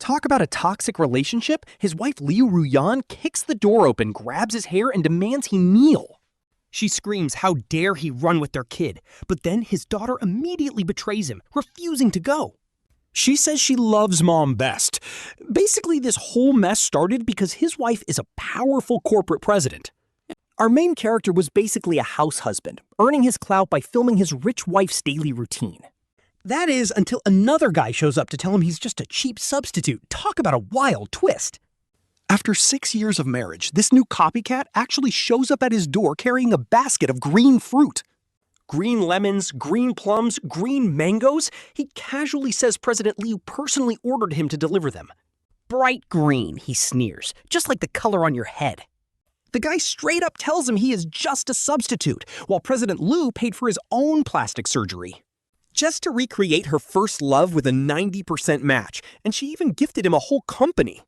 Talk about a toxic relationship, his wife Liu Ruyan kicks the door open, grabs his hair, and demands he kneel. She screams how dare he run with their kid, but then his daughter immediately betrays him, refusing to go. She says she loves mom best. Basically, this whole mess started because his wife is a powerful corporate president. Our main character was basically a house husband, earning his clout by filming his rich wife's daily routine. That is, until another guy shows up to tell him he's just a cheap substitute. Talk about a wild twist. After 6 years of marriage, this new copycat actually shows up at his door carrying a basket of green fruit. Green lemons, green plums, green mangoes. He casually says President Liu personally ordered him to deliver them. Bright green, he sneers, just like the color on your head. The guy straight up tells him he is just a substitute, while President Liu paid for his own plastic surgery. Just to recreate her first love with a 90% match, and she even gifted him a whole company.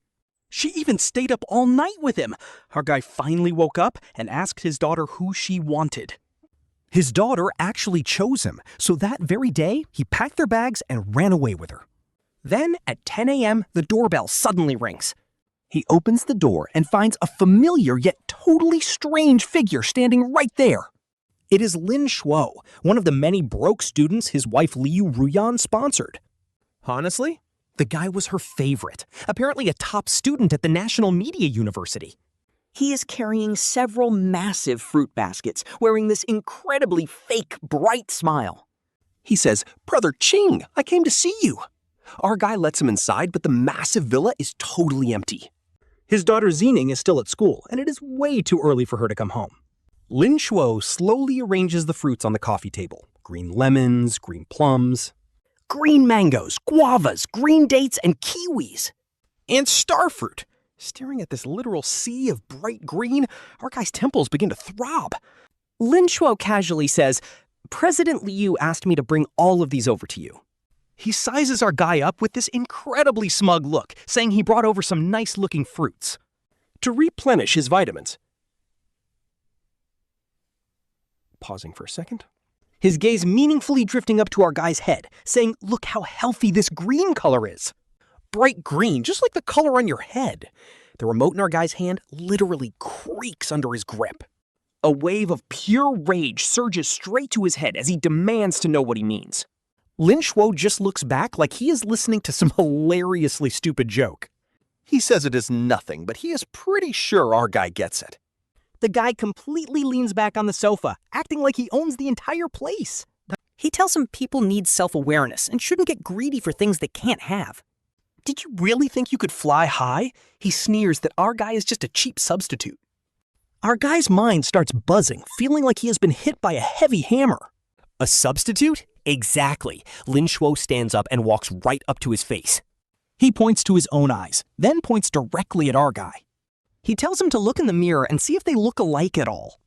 She even stayed up all night with him. Our guy finally woke up and asked his daughter who she wanted. His daughter actually chose him, so that very day, he packed their bags and ran away with her. Then, at 10 a.m., the doorbell suddenly rings. He opens the door and finds a familiar yet totally strange figure standing right there. It is Lin Shuo, one of the many broke students his wife Liu Ruyan sponsored. Honestly, the guy was her favorite, apparently a top student at the National Media University. He is carrying several massive fruit baskets, wearing this incredibly fake, bright smile. He says, "Brother Qing, I came to see you." Our guy lets him inside, but the massive villa is totally empty. His daughter Zining is still at school, and it is way too early for her to come home. Lin Shuo slowly arranges the fruits on the coffee table. Green lemons, green plums, green mangoes, guavas, green dates, and kiwis. And starfruit. Staring at this literal sea of bright green, our guy's temples begin to throb. Lin Shuo casually says, "President Liu asked me to bring all of these over to you." He sizes our guy up with this incredibly smug look, saying he brought over some nice-looking fruits to replenish his vitamins. Pausing for a second. His gaze meaningfully drifting up to our guy's head, saying, "Look how healthy this green color is. Bright green, just like the color on your head." The remote in our guy's hand literally creaks under his grip. A wave of pure rage surges straight to his head as he demands to know what he means. Lin Shuo just looks back like he is listening to some hilariously stupid joke. He says it is nothing, but he is pretty sure our guy gets it. The guy completely leans back on the sofa, acting like he owns the entire place. He tells him people need self-awareness and shouldn't get greedy for things they can't have. Did you really think you could fly high? He sneers that our guy is just a cheap substitute. Our guy's mind starts buzzing, feeling like he has been hit by a heavy hammer. A substitute? Exactly. Lin Shuo stands up and walks right up to his face. He points to his own eyes, then points directly at our guy. He tells him to look in the mirror and see if they look alike at all.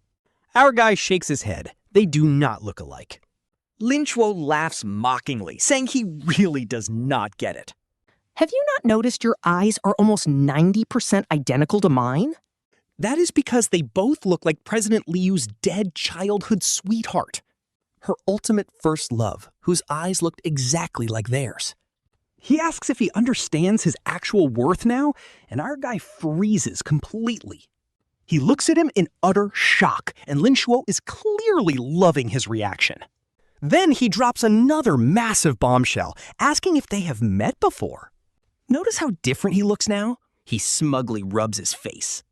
Our guy shakes his head. They do not look alike. Lin Shuo laughs mockingly, saying he really does not get it. "Have you not noticed your eyes are almost 90% identical to mine?" That is because they both look like President Liu's dead childhood sweetheart. Her ultimate first love, whose eyes looked exactly like theirs. He asks if he understands his actual worth now, and our guy freezes completely. He looks at him in utter shock, and Lin Shuo is clearly loving his reaction. Then he drops another massive bombshell, asking if they have met before. Notice how different he looks now? He smugly rubs his face.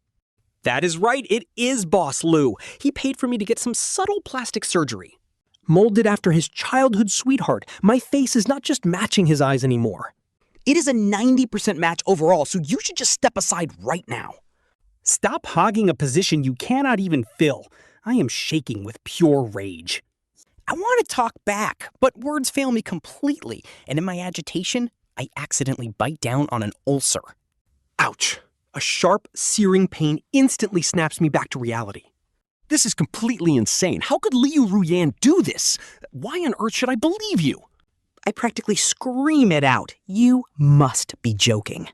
That is right, it is Boss Liu. He paid for me to get some subtle plastic surgery. Molded after his childhood sweetheart, my face is not just matching his eyes anymore. It is a 90% match overall, so you should just step aside right now. Stop hogging a position you cannot even fill. I am shaking with pure rage. I want to talk back, but words fail me completely, and in my agitation, I accidentally bite down on an ulcer. Ouch! A sharp, searing pain instantly snaps me back to reality. This is completely insane. How could Liu Ruyan do this? Why on earth should I believe you? I practically scream it out. You must be joking.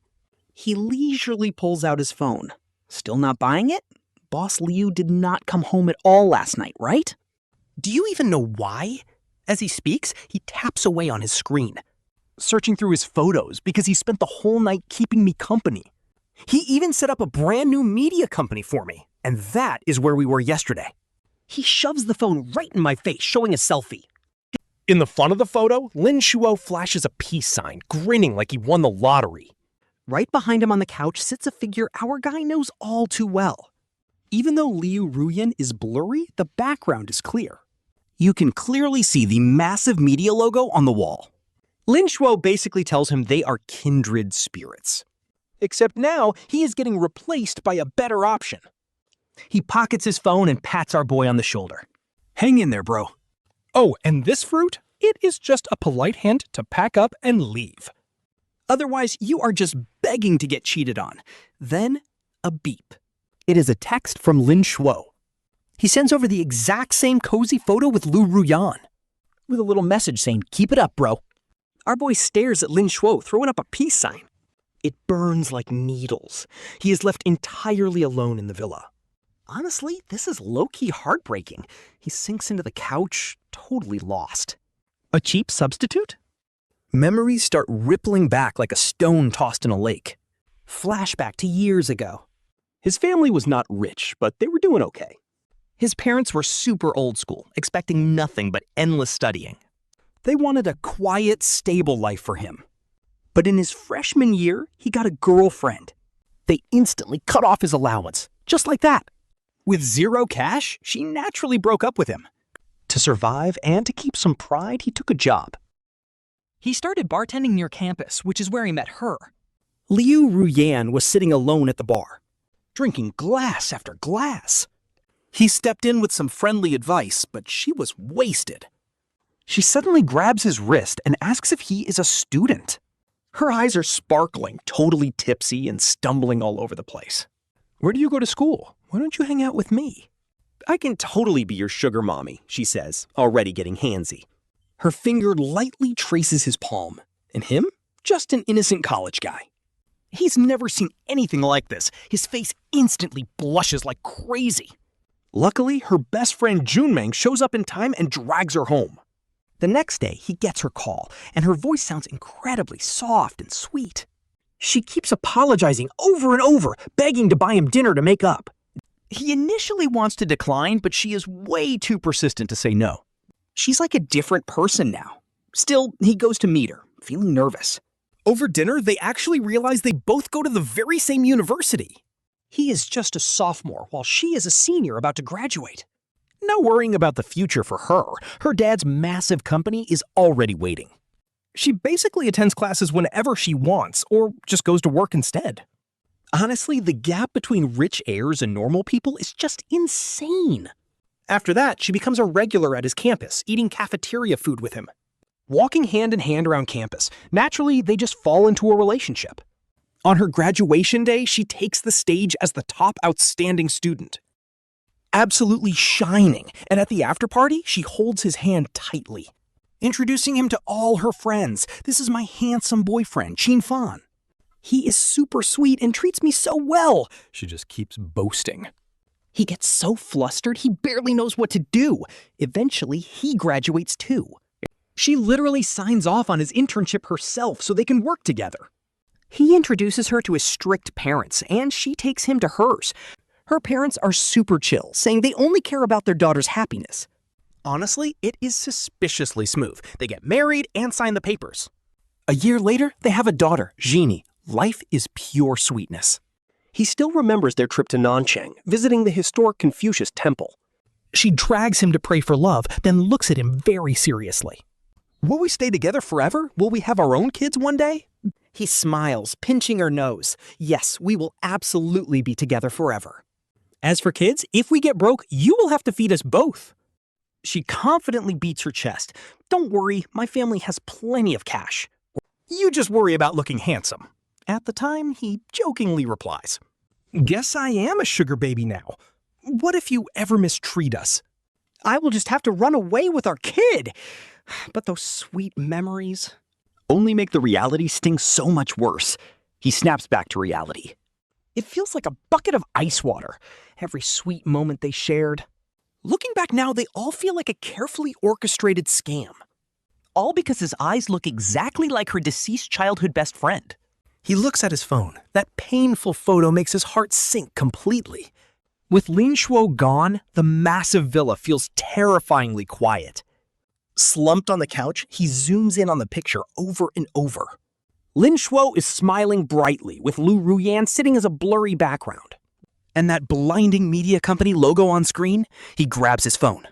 He leisurely pulls out his phone. Still not buying it? Boss Liu did not come home at all last night, right? Do you even know why? As he speaks, he taps away on his screen. searching through his photos because he spent the whole night keeping me company. He even set up a brand new media company for me, and that is where we were yesterday. He shoves the phone right in my face, showing a selfie. In the front of the photo, Lin Shuo flashes a peace sign, grinning like he won the lottery. Right behind him on the couch sits a figure our guy knows all too well. Even though Liu Ruyan is blurry, the background is clear. You can clearly see the massive media logo on the wall. Lin Shuo basically tells him they are kindred spirits. Except now, he is getting replaced by a better option. He pockets his phone and pats our boy on the shoulder. Hang in there, bro. Oh, and this fruit? It is just a polite hint to pack up and leave. Otherwise, you are just begging to get cheated on. Then, a beep. It is a text from Lin Shuo. He sends over the exact same cozy photo with Liu Ruyan, with a little message saying, "Keep it up, bro." Our boy stares at Lin Shuo, throwing up a peace sign. It burns like needles. He is left entirely alone in the villa. Honestly, this is low-key heartbreaking. He sinks into the couch, totally lost. A cheap substitute? Memories start rippling back like a stone tossed in a lake. Flashback to years ago. His family was not rich, but they were doing okay. His parents were super old school, expecting nothing but endless studying. They wanted a quiet, stable life for him. But in his freshman year, he got a girlfriend. They instantly cut off his allowance, just like that. With zero cash, she naturally broke up with him. To survive and to keep some pride, he took a job. He started bartending near campus, which is where he met her. Liu Ruyan was sitting alone at the bar, drinking glass after glass. He stepped in with some friendly advice, but she was wasted. She suddenly grabs his wrist and asks if he is a student. Her eyes are sparkling, totally tipsy and stumbling all over the place. "Where do you go to school? Why don't you hang out with me?" "I can totally be your sugar mommy," she says, already getting handsy. Her finger lightly traces his palm, and him? Just an innocent college guy. He's never seen anything like this. His face instantly blushes like crazy. Luckily, her best friend Junmeng shows up in time and drags her home. The next day, he gets her call, and her voice sounds incredibly soft and sweet. She keeps apologizing over and over, begging to buy him dinner to make up. He initially wants to decline, but she is way too persistent to say no. She's like a different person now. Still, he goes to meet her, feeling nervous. Over dinner, they actually realize they both go to the very same university. He is just a sophomore, while she is a senior about to graduate. No worrying about the future for her. Her dad's massive company is already waiting. She basically attends classes whenever she wants, or just goes to work instead. Honestly, the gap between rich heirs and normal people is just insane. After that, she becomes a regular at his campus, eating cafeteria food with him. Walking hand in hand around campus, naturally, they just fall into a relationship. On her graduation day, she takes the stage as the top outstanding student. Absolutely shining, and at the after party, she holds his hand tightly, introducing him to all her friends. "This is my handsome boyfriend, Qin Fan. He is super sweet and treats me so well," she just keeps boasting. He gets so flustered, he barely knows what to do. Eventually, he graduates too. She literally signs off on his internship herself so they can work together. He introduces her to his strict parents, and she takes him to hers. Her parents are super chill, saying they only care about their daughter's happiness. Honestly, it is suspiciously smooth. They get married and sign the papers. A year later, they have a daughter, Jeannie. Life is pure sweetness. He still remembers their trip to Nanchang, visiting the historic Confucius temple. She drags him to pray for love, then looks at him very seriously. "Will we stay together forever? Will we have our own kids one day?" He smiles, pinching her nose. "Yes, we will absolutely be together forever. As for kids, if we get broke, you will have to feed us both." She confidently beats her chest. "Don't worry, my family has plenty of cash. You just worry about looking handsome." At the time, he jokingly replies, "Guess I am a sugar baby now. What if you ever mistreat us? I will just have to run away with our kid." But those sweet memories only make the reality sting so much worse. He snaps back to reality. It feels like a bucket of ice water, every sweet moment they shared. Looking back now, they all feel like a carefully orchestrated scam. all because his eyes look exactly like her deceased childhood best friend. He looks at his phone. That painful photo makes his heart sink completely. With Lin Shuo gone, the massive villa feels terrifyingly quiet. Slumped on the couch, he zooms in on the picture over and over. Lin Shuo is smiling brightly, with Liu Ruyan sitting as a blurry background. And that blinding media company logo on screen? He grabs his phone.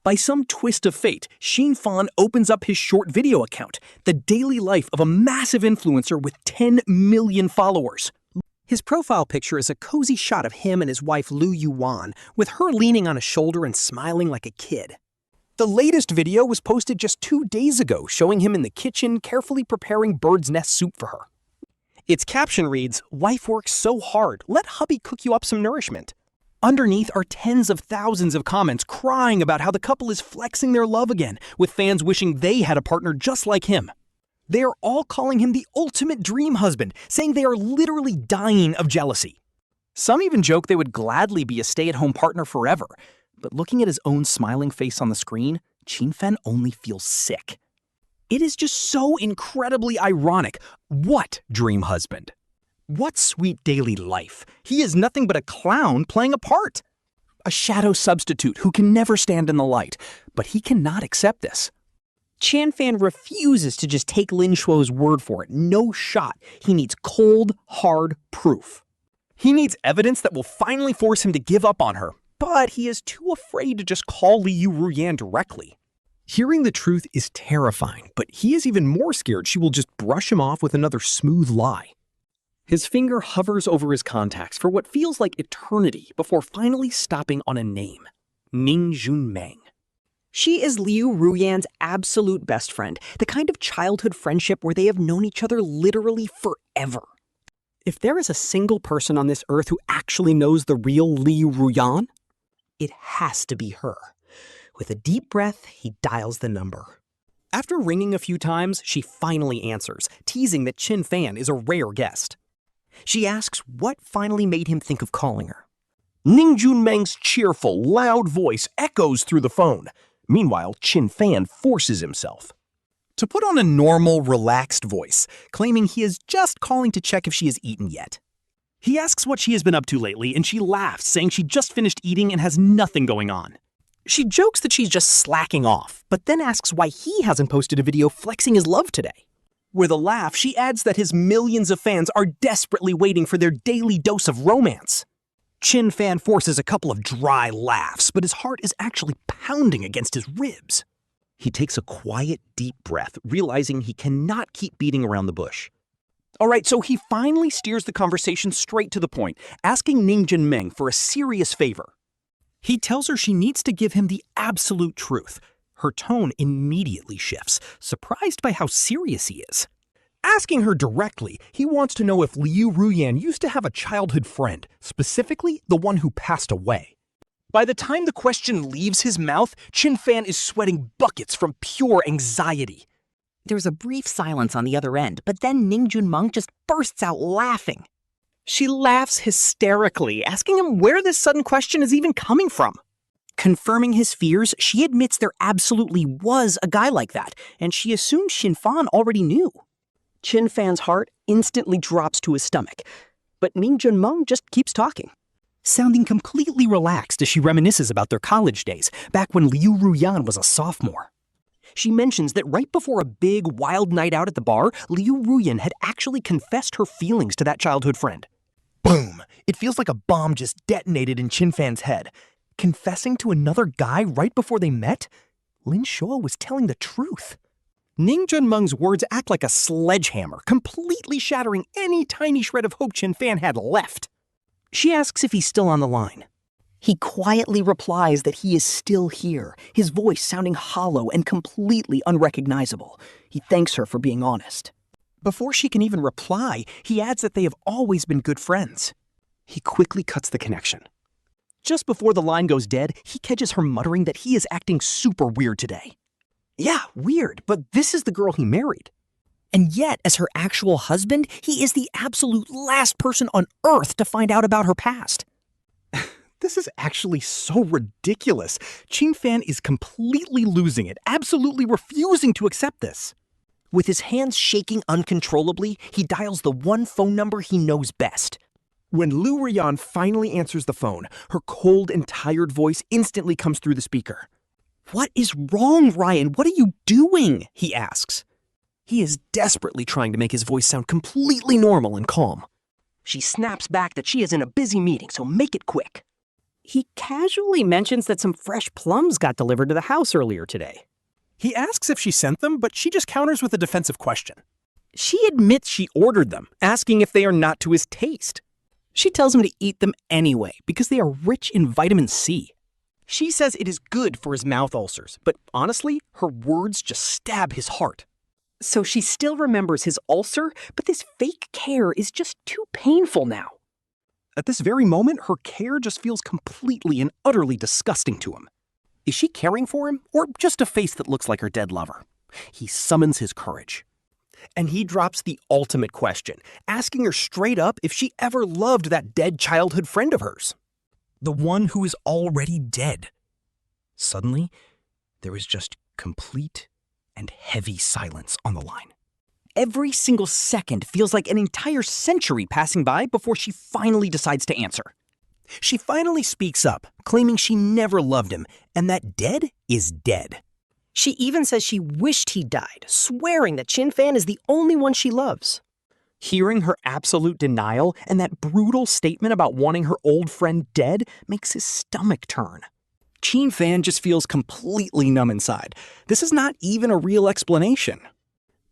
By some twist of fate, Qin Fan opens up his short video account, the daily life of a massive influencer with 10 million followers. His profile picture is a cozy shot of him and his wife Liu Ruyan, with her leaning on a shoulder and smiling like a kid. The latest video was posted just 2 days ago, showing him in the kitchen carefully preparing bird's nest soup for her. Its caption reads, "Wife works so hard, let hubby cook you up some nourishment." Underneath are tens of thousands of comments crying about how the couple is flexing their love again, with fans wishing they had a partner just like him. They are all calling him the ultimate dream husband, saying they are literally dying of jealousy. Some even joke they would gladly be a stay-at-home partner forever, but looking at his own smiling face on the screen, Qin Fan only feels sick. It is just so incredibly ironic. What dream husband? What sweet daily life? He is nothing but a clown playing a part. A shadow substitute who can never stand in the light, but he cannot accept this. Qin Fan refuses to just take Lin Shuo's word for it. No shot. He needs cold, hard proof. He needs evidence that will finally force him to give up on her, but he is too afraid to just call Liu Ruyan directly. Hearing the truth is terrifying, but he is even more scared she will just brush him off with another smooth lie. His finger hovers over his contacts for what feels like eternity before finally stopping on a name. Ning Junmeng. She is Liu Ruyan's absolute best friend, the kind of childhood friendship where they have known each other literally forever. If there is a single person on this earth who actually knows the real Liu Ruyan, it has to be her. With a deep breath, he dials the number. After ringing a few times, she finally answers, teasing that Qin Fan is a rare guest. She asks what finally made him think of calling her. Ning Junmeng's cheerful, loud voice echoes through the phone. Meanwhile, Qin Fan forces himself to put on a normal, relaxed voice, claiming he is just calling to check if she has eaten yet. He asks what she has been up to lately, and she laughs, saying she just finished eating and has nothing going on. She jokes that she's just slacking off, but then asks why he hasn't posted a video flexing his love today. With a laugh, she adds that his millions of fans are desperately waiting for their daily dose of romance. Qin Fan forces a couple of dry laughs, but his heart is actually pounding against his ribs. He takes a quiet, deep breath, realizing he cannot keep beating around the bush. All right, so he finally steers the conversation straight to the point, asking Ning Junmeng for a serious favor. He tells her she needs to give him the absolute truth. Her tone immediately shifts, surprised by how serious he is. Asking her directly, he wants to know if Liu Ruyan used to have a childhood friend, specifically the one who passed away. By the time the question leaves his mouth, Qin Fan is sweating buckets from pure anxiety. There's a brief silence on the other end, but then Ning Junmeng just bursts out laughing. She laughs hysterically, asking him where this sudden question is even coming from. Confirming his fears, she admits there absolutely was a guy like that, and she assumes Qin Fan already knew. Qin Fan's heart instantly drops to his stomach, but Ning Junmeng just keeps talking, sounding completely relaxed as she reminisces about their college days, back when Liu Ruyan was a sophomore. She mentions that right before a big, wild night out at the bar, Liu Ruyan had actually confessed her feelings to that childhood friend. Boom! It feels like a bomb just detonated in Qin Fan's head. Confessing to another guy right before they met? Lin Shuo was telling the truth. Ning Junmeng's words act like a sledgehammer, completely shattering any tiny shred of hope Qin Fan had left. She asks if he's still on the line. He quietly replies that he is still here, his voice sounding hollow and completely unrecognizable. He thanks her for being honest. Before she can even reply, he adds that they have always been good friends. He quickly cuts the connection. Just before the line goes dead, he catches her muttering that he is acting super weird today. Yeah, weird, but this is the girl he married. And yet, as her actual husband, he is the absolute last person on earth to find out about her past. This is actually so ridiculous. Qin Fan is completely losing it, absolutely refusing to accept this. With his hands shaking uncontrollably, he dials the one phone number he knows best. When Liu Ruyan finally answers the phone, her cold and tired voice instantly comes through the speaker. "What is wrong, Ryan? What are you doing?" he asks. He is desperately trying to make his voice sound completely normal and calm. She snaps back that she is in a busy meeting, so make it quick. He casually mentions that some fresh plums got delivered to the house earlier today. He asks if she sent them, but she just counters with a defensive question. She admits she ordered them, asking if they are not to his taste. She tells him to eat them anyway, because they are rich in vitamin C. She says it is good for his mouth ulcers, but honestly, her words just stab his heart. So she still remembers his ulcer, but this fake care is just too painful now. At this very moment, her care just feels completely and utterly disgusting to him. Is she caring for him, or just a face that looks like her dead lover? He summons his courage. And he drops the ultimate question, asking her straight up if she ever loved that dead childhood friend of hers. The one who is already dead. Suddenly, there is just complete and heavy silence on the line. Every single second feels like an entire century passing by before she finally decides to answer. She finally speaks up, claiming she never loved him, and that dead is dead. She even says she wished he died, swearing that Qin Fan is the only one she loves. Hearing her absolute denial and that brutal statement about wanting her old friend dead makes his stomach turn. Qin Fan just feels completely numb inside. This is not even a real explanation.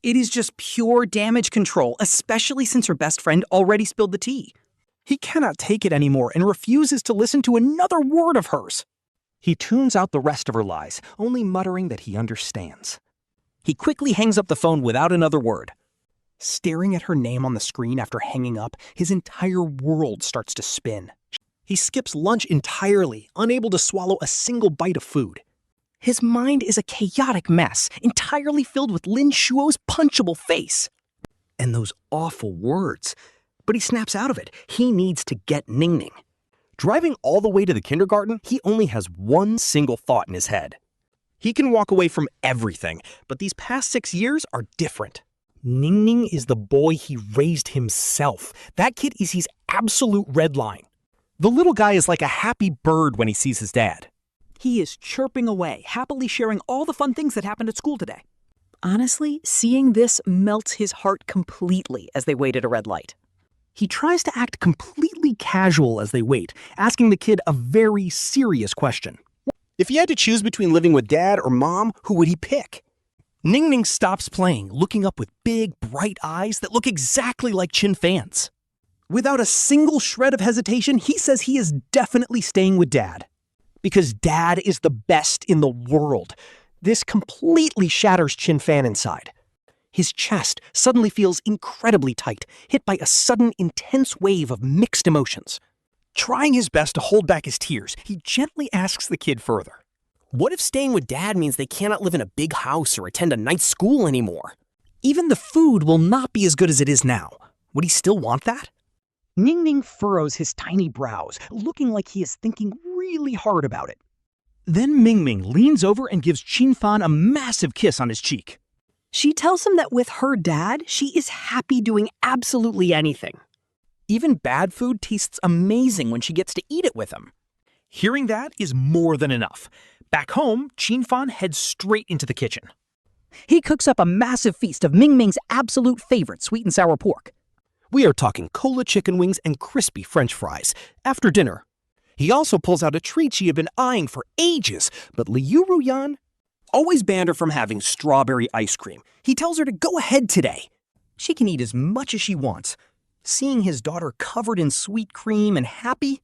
It is just pure damage control, especially since her best friend already spilled the tea. He cannot take it anymore and refuses to listen to another word of hers. He tunes out the rest of her lies, only muttering that he understands. He quickly hangs up the phone without another word. Staring at her name on the screen after hanging up, his entire world starts to spin. He skips lunch entirely, unable to swallow a single bite of food. His mind is a chaotic mess, entirely filled with Lin Shuo's punchable face. And those awful words. But he snaps out of it. He needs to get Ningning. Driving all the way to the kindergarten, he only has one single thought in his head. He can walk away from everything, but these past 6 years are different. Ningning is the boy he raised himself. That kid is his absolute red line. The little guy is like a happy bird when he sees his dad. He is chirping away, happily sharing all the fun things that happened at school today. Honestly, seeing this melts his heart completely as they wait at a red light. He tries to act completely casual as they wait, asking the kid a very serious question. If he had to choose between living with dad or mom, who would he pick? Ningning stops playing, looking up with big, bright eyes that look exactly like Qin Fan's. Without a single shred of hesitation, he says he is definitely staying with dad. Because dad is the best in the world. This completely shatters Qin Fan inside. His chest suddenly feels incredibly tight, hit by a sudden intense wave of mixed emotions. Trying his best to hold back his tears, he gently asks the kid further. What if staying with dad means they cannot live in a big house or attend a nice school anymore? Even the food will not be as good as it is now. Would he still want that? Ningning furrows his tiny brows, looking like he is thinking really hard about it. Then Mingming leans over and gives Qin Fan a massive kiss on his cheek. She tells him that with her dad, she is happy doing absolutely anything. Even bad food tastes amazing when she gets to eat it with him. Hearing that is more than enough. Back home, Qin Fan heads straight into the kitchen. He cooks up a massive feast of Mingming's absolute favorite sweet and sour pork. We are talking cola chicken wings and crispy French fries after dinner. He also pulls out a treat she had been eyeing for ages, but Liu Ruyan always banned her from having strawberry ice cream. He tells her to go ahead today. She can eat as much as she wants. Seeing his daughter covered in sweet cream and happy,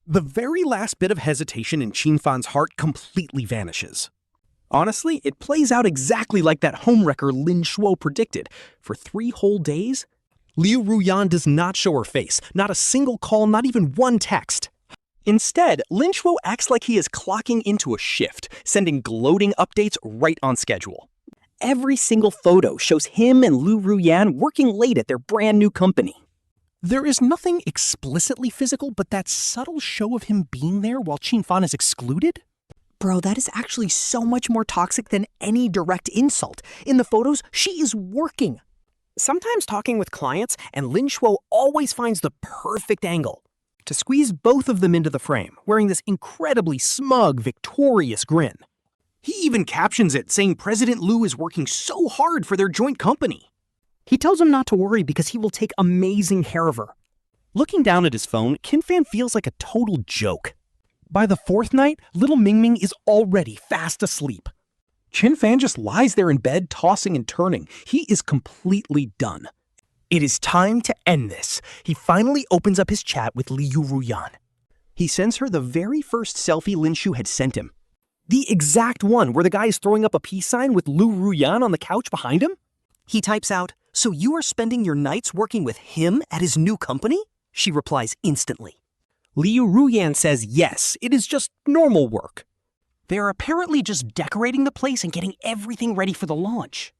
the very last bit of hesitation in Qin Fan's heart completely vanishes. Honestly, it plays out exactly like that homewrecker Lin Shuo predicted. For 3 whole days, Liu Ruyan does not show her face, not a single call, not even one text. Instead, Lin Shuo acts like he is clocking into a shift, sending gloating updates right on schedule. Every single photo shows him and Liu Ruyan working late at their brand new company. There is nothing explicitly physical, but that subtle show of him being there while Qin Fan is excluded? Bro, that is actually so much more toxic than any direct insult. In the photos, she is working. Sometimes talking with clients, and Lin Shuo always finds the perfect angle to squeeze both of them into the frame, wearing this incredibly smug, victorious grin. He even captions it, saying President Liu is working so hard for their joint company. He tells him not to worry because he will take amazing care of her. Looking down at his phone, Qin Fan feels like a total joke. By the fourth night, little Mingming is already fast asleep. Qin Fan just lies there in bed, tossing and turning. He is completely done. It is time to end this. He finally opens up his chat with Liu Ruyan. He sends her the very first selfie Lin Shuo had sent him. The exact one where the guy is throwing up a peace sign with Liu Ruyan on the couch behind him. He types out, "So you are spending your nights working with him at his new company?" She replies instantly. Liu Ruyan says yes, it is just normal work. They are apparently just decorating the place and getting everything ready for the launch.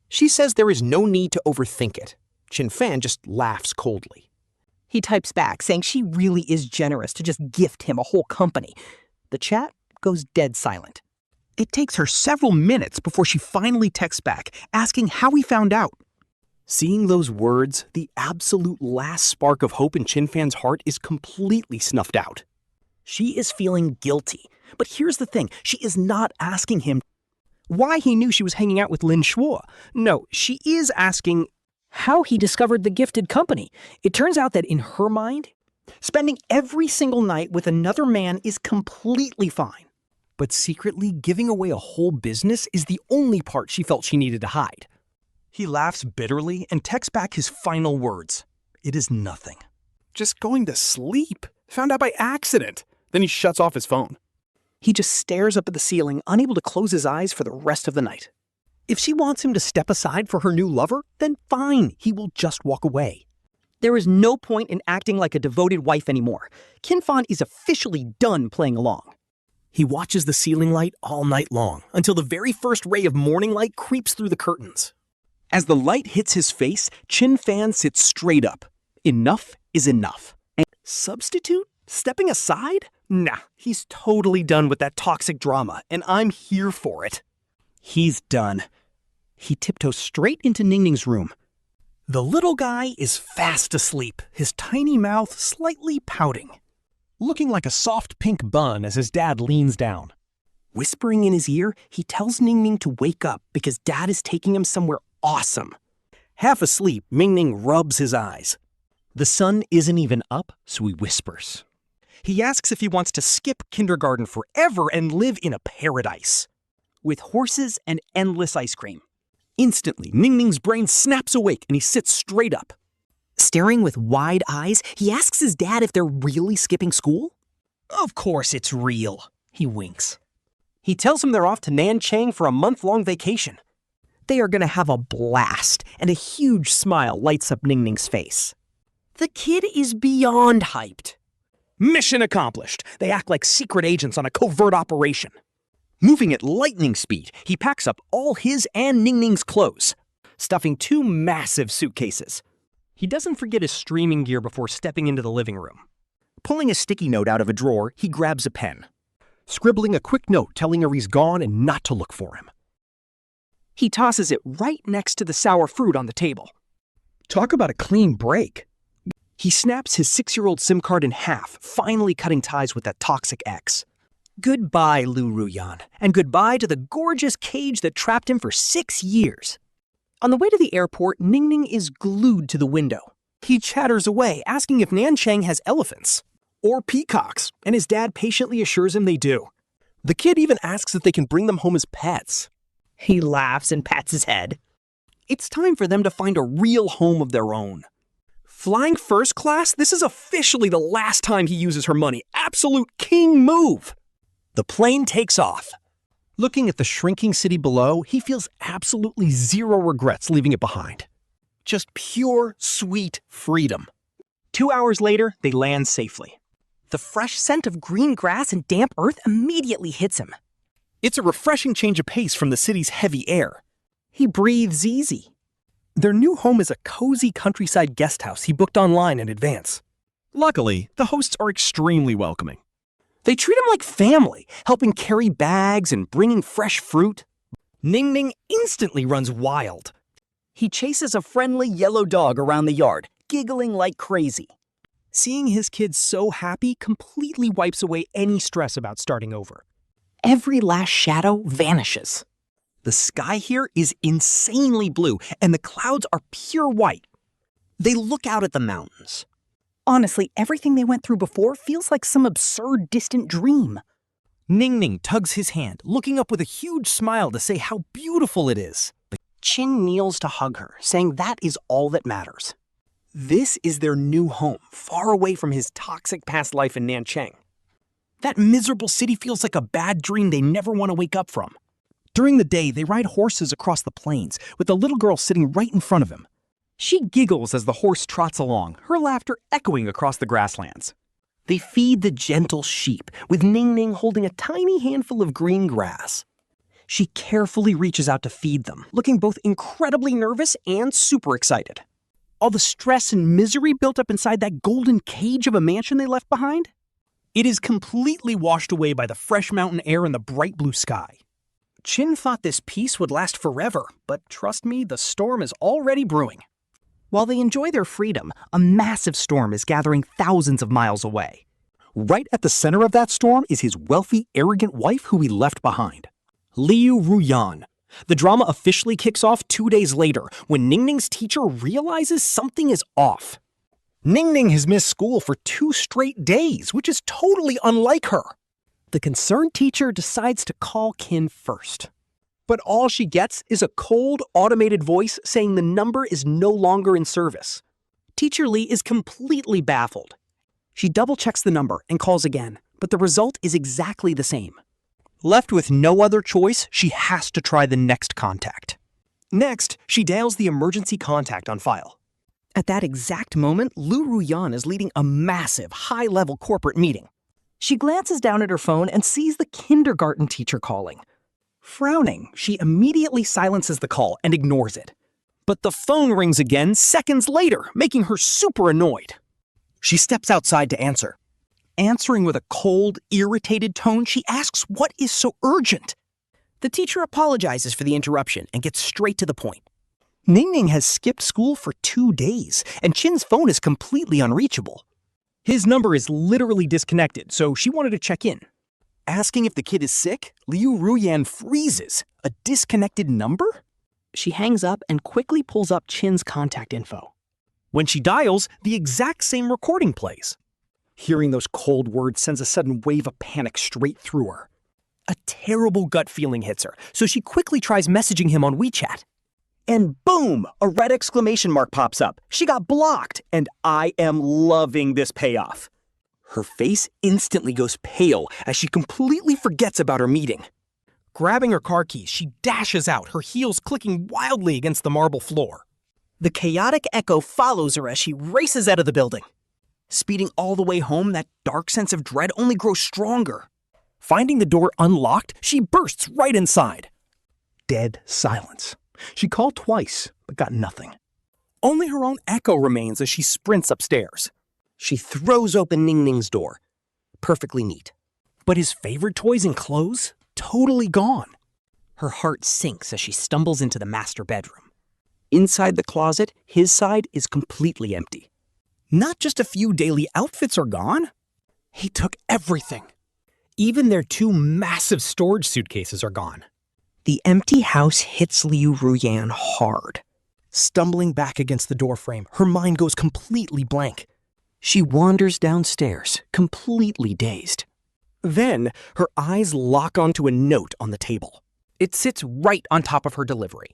She says there is no need to overthink it. Qin Fan just laughs coldly. He types back, saying she really is generous to just gift him a whole company. The chat goes dead silent. It takes her several minutes before she finally texts back, asking how he found out. Seeing those words, the absolute last spark of hope in Qin Fan's heart is completely snuffed out. She is feeling guilty. But here's the thing, she is not asking him why he knew she was hanging out with Lin Shuo. No, she is asking how he discovered the gifted company. It turns out that in her mind, spending every single night with another man is completely fine. But secretly giving away a whole business is the only part she felt she needed to hide. He laughs bitterly and texts back his final words. It is nothing. Just going to sleep. Found out by accident. Then he shuts off his phone. He just stares up at the ceiling, unable to close his eyes for the rest of the night. If she wants him to step aside for her new lover, then fine, he will just walk away. There is no point in acting like a devoted wife anymore. Qin Fan is officially done playing along. He watches the ceiling light all night long, until the very first ray of morning light creeps through the curtains. As the light hits his face, Qin Fan sits straight up. Enough is enough. And substitute? Stepping aside? Nah, he's totally done with that toxic drama, and I'm here for it. He's done. He tiptoes straight into Ningning's room. The little guy is fast asleep, his tiny mouth slightly pouting, looking like a soft pink bun as his dad leans down. Whispering in his ear, he tells Ningning to wake up because dad is taking him somewhere awesome. Half asleep, Mingning rubs his eyes. The sun isn't even up, so he whispers. He asks if he wants to skip kindergarten forever and live in a paradise, with horses and endless ice cream. Instantly, Ningning's brain snaps awake and he sits straight up. Staring with wide eyes, he asks his dad if they're really skipping school. Of course it's real, he winks. He tells him they're off to Nanchang for a month-long vacation. They are going to have a blast, and a huge smile lights up Ningning's face. The kid is beyond hyped. Mission accomplished. They act like secret agents on a covert operation. Moving at lightning speed, he packs up all his and Ningning's clothes, stuffing 2 massive suitcases. He doesn't forget his streaming gear before stepping into the living room. Pulling a sticky note out of a drawer, he grabs a pen, scribbling a quick note telling her he's gone and not to look for him. He tosses it right next to the sour fruit on the table. Talk about a clean break. He snaps his 6-year-old SIM card in half, finally cutting ties with that toxic ex. Goodbye, Liu Ruyan, and goodbye to the gorgeous cage that trapped him for 6 years. On the way to the airport, Ningning is glued to the window. He chatters away, asking if Nanchang has elephants or peacocks, and his dad patiently assures him they do. The kid even asks if they can bring them home as pets. He laughs and pats his head. It's time for them to find a real home of their own. Flying first class, this is officially the last time he uses her money. Absolute king move. The plane takes off. Looking at the shrinking city below, he feels absolutely zero regrets leaving it behind. Just pure, sweet freedom. 2 hours later, they land safely. The fresh scent of green grass and damp earth immediately hits him. It's a refreshing change of pace from the city's heavy air. He breathes easy. Their new home is a cozy countryside guest house he booked online in advance. Luckily, the hosts are extremely welcoming. They treat him like family, helping carry bags and bringing fresh fruit. Ning Ning instantly runs wild. He chases a friendly yellow dog around the yard, giggling like crazy. Seeing his kids so happy completely wipes away any stress about starting over. Every last shadow vanishes. The sky here is insanely blue, and the clouds are pure white. They look out at the mountains. Honestly, everything they went through before feels like some absurd, distant dream. Ning Ning tugs his hand, looking up with a huge smile to say how beautiful it is. Qin kneels to hug her, saying that is all that matters. This is their new home, far away from his toxic past life in Nanchang. That miserable city feels like a bad dream they never want to wake up from. During the day, they ride horses across the plains, with the little girl sitting right in front of him. She giggles as the horse trots along, her laughter echoing across the grasslands. They feed the gentle sheep, with Ning Ning holding a tiny handful of green grass. She carefully reaches out to feed them, looking both incredibly nervous and super excited. All the stress and misery built up inside that golden cage of a mansion they left behind? It is completely washed away by the fresh mountain air and the bright blue sky. Qin thought this peace would last forever, but trust me, the storm is already brewing. While they enjoy their freedom, a massive storm is gathering thousands of miles away. Right at the center of that storm is his wealthy, arrogant wife who he left behind. Liu Ruyan. The drama officially kicks off 2 days later when Ning Ning's teacher realizes something is off. Ning Ning has missed school for 2 straight days, which is totally unlike her. The concerned teacher decides to call Qin first. But all she gets is a cold, automated voice saying the number is no longer in service. Teacher Lee is completely baffled. She double-checks the number and calls again, but the result is exactly the same. Left with no other choice, she has to try the next contact. Next, she dials the emergency contact on file. At that exact moment, Liu Ruyan is leading a massive, high-level corporate meeting. She glances down at her phone and sees the kindergarten teacher calling. Frowning, she immediately silences the call and ignores it. But the phone rings again seconds later, making her super annoyed. She steps outside to answer. Answering with a cold, irritated tone, she asks what is so urgent. The teacher apologizes for the interruption and gets straight to the point. Ning Ning has skipped school for 2 days, and Qin's phone is completely unreachable. His number is literally disconnected, so she wanted to check in. Asking if the kid is sick, Liu Ruyan freezes. A disconnected number? She hangs up and quickly pulls up Qin's contact info. When she dials, the exact same recording plays. Hearing those cold words sends a sudden wave of panic straight through her. A terrible gut feeling hits her, so she quickly tries messaging him on WeChat. And boom! A red exclamation mark pops up. She got blocked, and I am loving this payoff. Her face instantly goes pale as she completely forgets about her meeting. Grabbing her car keys, she dashes out, her heels clicking wildly against the marble floor. The chaotic echo follows her as she races out of the building. Speeding all the way home, that dark sense of dread only grows stronger. Finding the door unlocked, she bursts right inside. Dead silence. She called twice, but got nothing. Only her own echo remains as she sprints upstairs. She throws open Ning Ning's door. Perfectly neat. But his favorite toys and clothes? Totally gone. Her heart sinks as she stumbles into the master bedroom. Inside the closet, his side is completely empty. Not just a few daily outfits are gone. He took everything. Even their 2 massive storage suitcases are gone. The empty house hits Liu Ruyan hard. Stumbling back against the doorframe, her mind goes completely blank. She wanders downstairs, completely dazed. Then, her eyes lock onto a note on the table. It sits right on top of her delivery.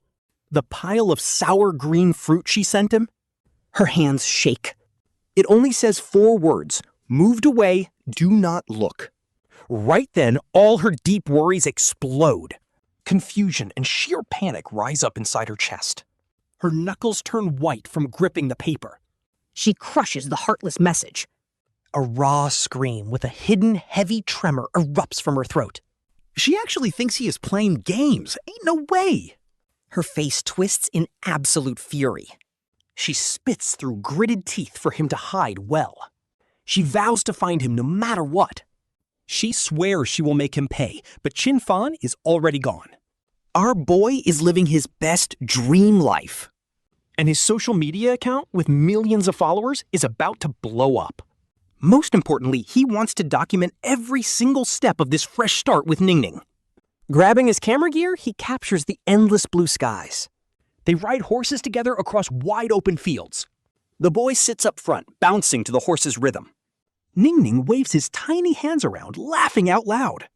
The pile of sour green fruit she sent him? Her hands shake. It only says 4 words, moved away, do not look. Right then, all her deep worries explode. Confusion and sheer panic rise up inside her chest. Her knuckles turn white from gripping the paper. She crushes the heartless message. A raw scream with a hidden, heavy tremor erupts from her throat. She actually thinks he is playing games. Ain't no way. Her face twists in absolute fury. She spits through gritted teeth for him to hide well. She vows to find him no matter what. She swears she will make him pay, but Qin Fan is already gone. Our boy is living his best dream life. And his social media account with millions of followers is about to blow up. Most importantly, he wants to document every single step of this fresh start with Ningning. Grabbing his camera gear, he captures the endless blue skies. They ride horses together across wide open fields. The boy sits up front, bouncing to the horse's rhythm. Ningning waves his tiny hands around, laughing out loud.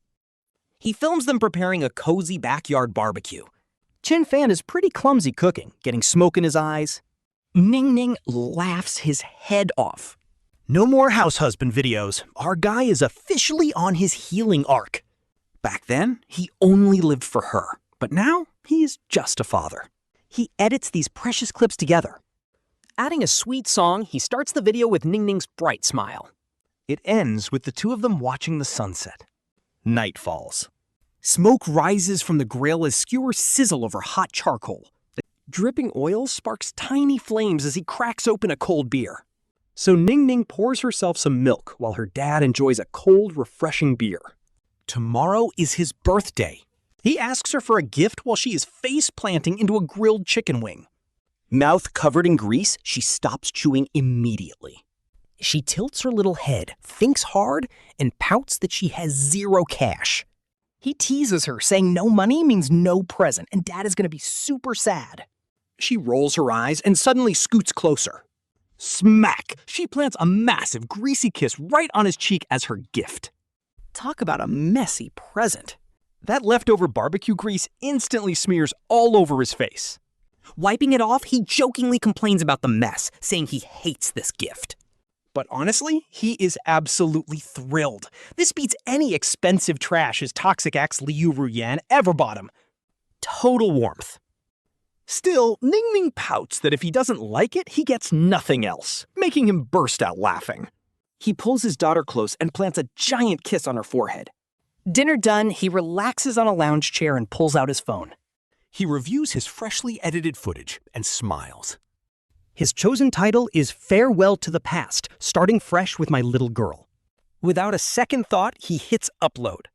He films them preparing a cozy backyard barbecue. Qin Fan is pretty clumsy cooking, getting smoke in his eyes. Ningning laughs his head off. No more house husband videos. Our guy is officially on his healing arc. Back then, he only lived for her, but now he's just a father. He edits these precious clips together. Adding a sweet song, he starts the video with Ningning's bright smile. It ends with the two of them watching the sunset. Night falls. Smoke rises from the grill as skewers sizzle over hot charcoal. The dripping oil sparks tiny flames as he cracks open a cold beer. So Ningning pours herself some milk while her dad enjoys a cold, refreshing beer. Tomorrow is his birthday. He asks her for a gift while she is face-planting into a grilled chicken wing. Mouth covered in grease, she stops chewing immediately. She tilts her little head, thinks hard, and pouts that she has zero cash. He teases her, saying no money means no present, and Dad is going to be super sad. She rolls her eyes and suddenly scoots closer. Smack! She plants a massive, greasy kiss right on his cheek as her gift. Talk about a messy present. That leftover barbecue grease instantly smears all over his face. Wiping it off, he jokingly complains about the mess, saying he hates this gift. But honestly, he is absolutely thrilled. This beats any expensive trash his toxic ex Liu Ruyan ever bought him. Total warmth. Still, Ningning pouts that if he doesn't like it, he gets nothing else, making him burst out laughing. He pulls his daughter close and plants a giant kiss on her forehead. Dinner done, he relaxes on a lounge chair and pulls out his phone. He reviews his freshly edited footage and smiles. His chosen title is Farewell to the Past, starting fresh with my little girl. Without a second thought, he hits upload.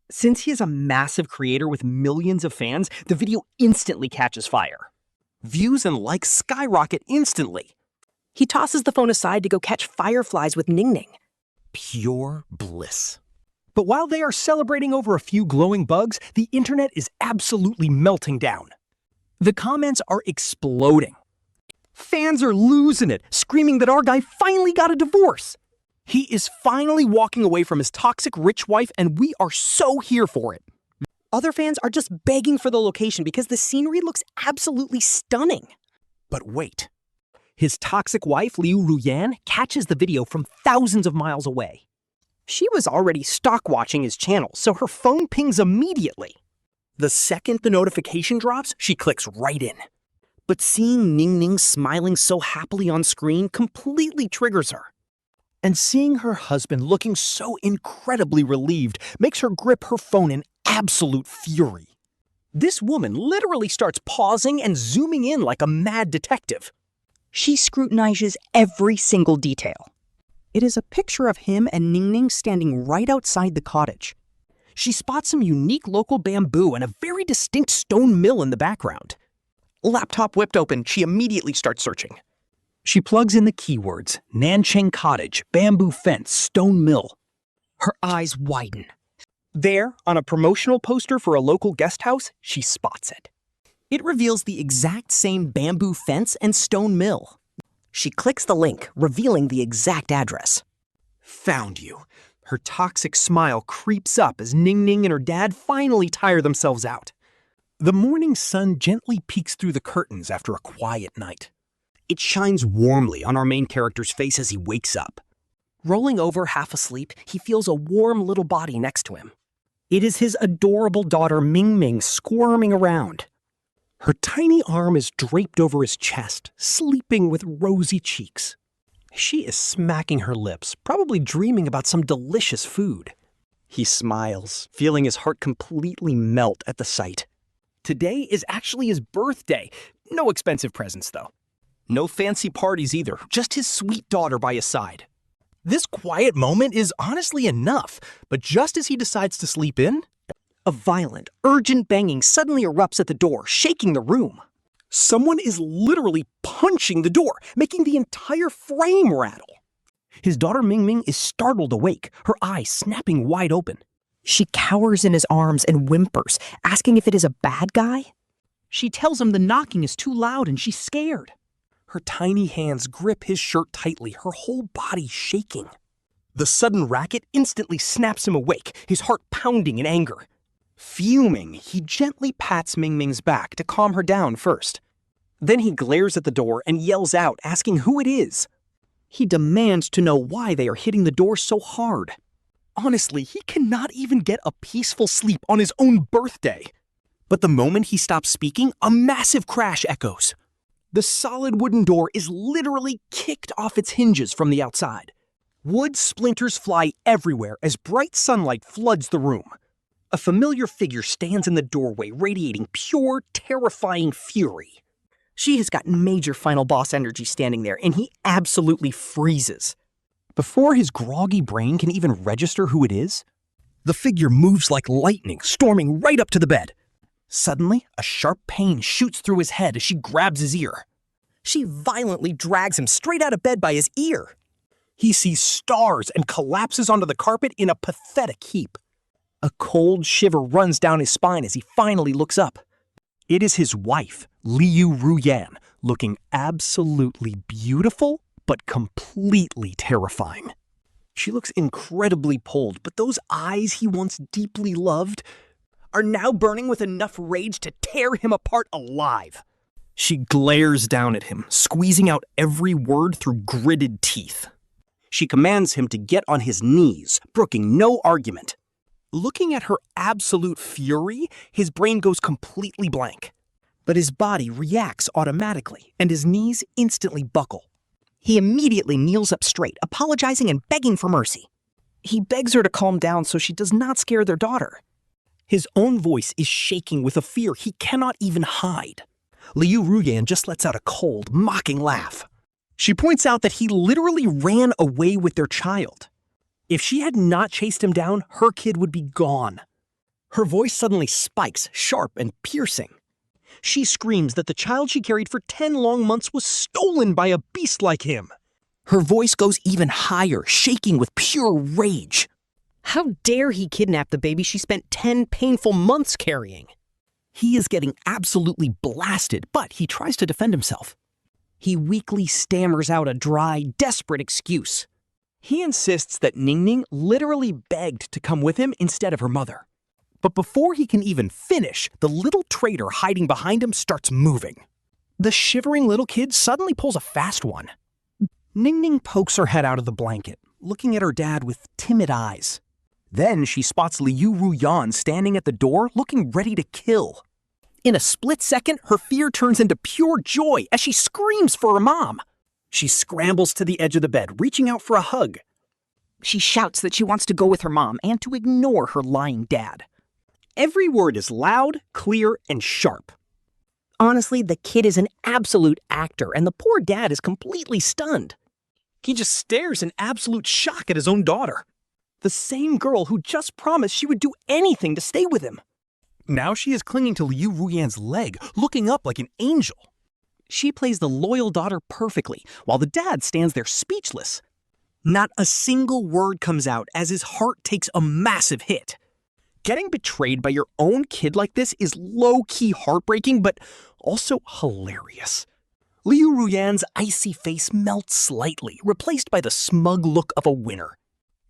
Since he is a massive creator with millions of fans, the video instantly catches fire. Views and likes skyrocket instantly. He tosses the phone aside to go catch fireflies with Ningning. Pure bliss. But while they are celebrating over a few glowing bugs, the internet is absolutely melting down. The comments are exploding. Fans are losing it, screaming that our guy finally got a divorce. He is finally walking away from his toxic rich wife, and we are so here for it. Other fans are just begging for the location because the scenery looks absolutely stunning. But wait. His toxic wife, Liu Ruyan, catches the video from thousands of miles away. She was already stalk-watching his channel, so her phone pings immediately. The second the notification drops, she clicks right in. But seeing Ningning smiling so happily on screen completely triggers her. And seeing her husband looking so incredibly relieved makes her grip her phone in absolute fury. This woman literally starts pausing and zooming in like a mad detective. She scrutinizes every single detail. It is a picture of him and Ningning standing right outside the cottage. She spots some unique local bamboo and a very distinct stone mill in the background. Laptop whipped open, she immediately starts searching. She plugs in the keywords, Nancheng Cottage, bamboo fence, stone mill. Her eyes widen. There, on a promotional poster for a local guest house, she spots it. It reveals the exact same bamboo fence and stone mill. She clicks the link, revealing the exact address. Found you. Her toxic smile creeps up as Ningning and her dad finally tire themselves out. The morning sun gently peeks through the curtains after a quiet night. It shines warmly on our main character's face as he wakes up. Rolling over half asleep, he feels a warm little body next to him. It is his adorable daughter Ming squirming around. Her tiny arm is draped over his chest, sleeping with rosy cheeks. She is smacking her lips, probably dreaming about some delicious food. He smiles, feeling his heart completely melt at the sight. Today is actually his birthday. No expensive presents, though. No fancy parties either, just his sweet daughter by his side. This quiet moment is honestly enough, but just as he decides to sleep in, A violent, urgent banging suddenly erupts at the door, shaking the room. someone is literally punching the door, making the entire frame rattle. His daughter Ming Ming is startled awake, her eyes snapping wide open. She cowers in his arms and whimpers, asking if it is a bad guy. She tells him the knocking is too loud and she's scared. Her tiny hands grip his shirt tightly, her whole body shaking. The sudden racket instantly snaps him awake, his heart pounding in anger. Fuming, he gently pats Ming Ming's back to calm her down first. Then he glares at the door and yells out, asking who it is. He demands to know why they are hitting the door so hard. Honestly, he cannot even get a peaceful sleep on his own birthday. But the moment he stops speaking, a massive crash echoes. The solid wooden door is literally kicked off its hinges from the outside. Wood splinters fly everywhere as bright sunlight floods the room. A familiar figure stands in the doorway, radiating pure, terrifying fury. She has got major final boss energy standing there, and he absolutely freezes. Before his groggy brain can even register who it is, the figure moves like lightning, storming right up to the bed. Suddenly, a sharp pain shoots through his head as she grabs his ear. She violently drags him straight out of bed by his ear. He sees stars and collapses onto the carpet in a pathetic heap. A cold shiver runs down his spine as he finally looks up. It is his wife, Liu Ruyan, looking absolutely beautiful, but completely terrifying. She looks incredibly pulled, but those eyes he once deeply loved are now burning with enough rage to tear him apart alive. She glares down at him, squeezing out every word through gritted teeth. She commands him to get on his knees, brooking no argument. Looking at her absolute fury, his brain goes completely blank. But his body reacts automatically, and his knees instantly buckle. He immediately kneels up straight, apologizing and begging for mercy. He begs her to calm down so she does not scare their daughter. His own voice is shaking with a fear he cannot even hide. Liu Ruyan just lets out a cold, mocking laugh. She points out that he literally ran away with their child. If she had not chased him down, her kid would be gone. Her voice suddenly spikes, sharp and piercing. She screams that the child she carried for 10 long months was stolen by a beast like him. Her voice goes even higher, shaking with pure rage. How dare he kidnap the baby she spent 10 painful months carrying? He is getting absolutely blasted, but he tries to defend himself. He weakly stammers out a dry, desperate excuse. He insists that Ning Ning literally begged to come with him instead of her mother. But before he can even finish, the little traitor hiding behind him starts moving. The shivering little kid suddenly pulls a fast one. Ning Ning pokes her head out of the blanket, looking at her dad with timid eyes. Then she spots Liu Ruyan standing at the door, looking ready to kill. In a split second, her fear turns into pure joy as she screams for her mom. She scrambles to the edge of the bed, reaching out for a hug. She shouts that she wants to go with her mom and to ignore her lying dad. Every word is loud, clear, and sharp. Honestly, the kid is an absolute actor, and the poor dad is completely stunned. He just stares in absolute shock at his own daughter. The same girl who just promised she would do anything to stay with him. Now she is clinging to Liu Ruyan's leg, looking up like an angel. She plays the loyal daughter perfectly, while the dad stands there speechless. Not a single word comes out as his heart takes a massive hit. Getting betrayed by your own kid like this is low-key heartbreaking, but also hilarious. Liu Ruyan's icy face melts slightly, replaced by the smug look of a winner.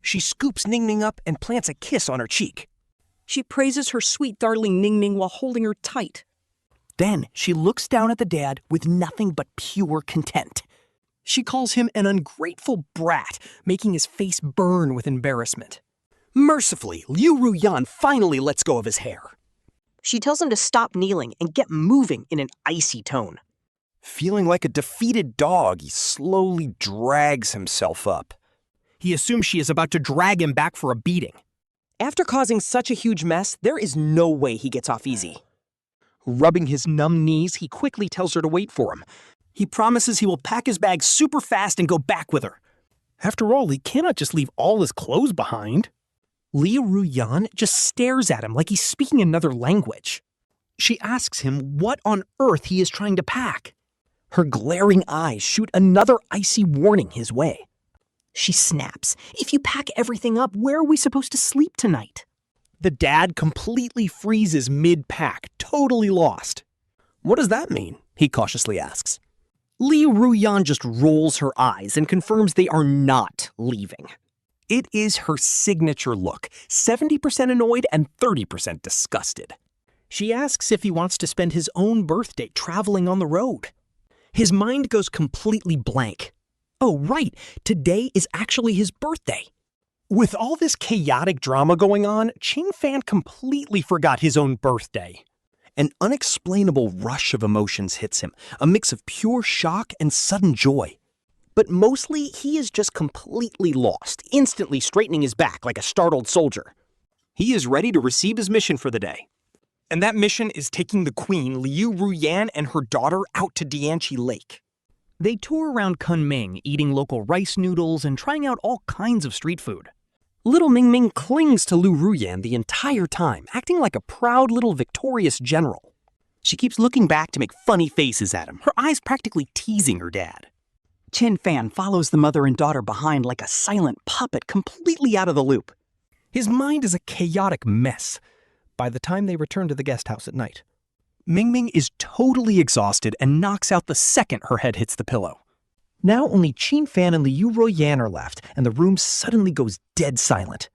She scoops Ning Ning up and plants a kiss on her cheek. She praises her sweet darling Ning Ning while holding her tight. Then she looks down at the dad with nothing but pure content. She calls him an ungrateful brat, making his face burn with embarrassment. Mercifully, Liu Ruyan finally lets go of his hair. She tells him to stop kneeling and get moving in an icy tone. Feeling like a defeated dog, he slowly drags himself up. He assumes she is about to drag him back for a beating. After causing such a huge mess, there is no way he gets off easy. Rubbing his numb knees, he quickly tells her to wait for him. He promises he will pack his bag super fast and go back with her. After all, he cannot just leave all his clothes behind. Liu Ruyan just stares at him like he's speaking another language. She asks him what on earth he is trying to pack. Her glaring eyes shoot another icy warning his way. She snaps, "If you pack everything up, where are we supposed to sleep tonight?" The dad completely freezes mid-pack, totally lost. "What does that mean?" he cautiously asks. Liu Ruyan just rolls her eyes and confirms they are not leaving. It is her signature look, 70% annoyed and 30% disgusted. She asks if he wants to spend his own birthday traveling on the road. His mind goes completely blank. Oh, right, today is actually his birthday. With all this chaotic drama going on, Qin Fan completely forgot his own birthday. An unexplainable rush of emotions hits him, a mix of pure shock and sudden joy. But mostly, he is just completely lost, instantly straightening his back like a startled soldier. He is ready to receive his mission for the day. And that mission is taking the queen, Liu Ruyan, and her daughter out to Dianchi Lake. They tour around Kunming, eating local rice noodles and trying out all kinds of street food. Little Mingming clings to Liu Ruyan the entire time, acting like a proud little victorious general. She keeps looking back to make funny faces at him, her eyes practically teasing her dad. Qin Fan follows the mother and daughter behind like a silent puppet, completely out of the loop. His mind is a chaotic mess by the time they return to the guest house at night. Mingming is totally exhausted and knocks out the second her head hits the pillow. Now only Qin Fan and Liu Ruyan are left, and the room suddenly goes dead silent.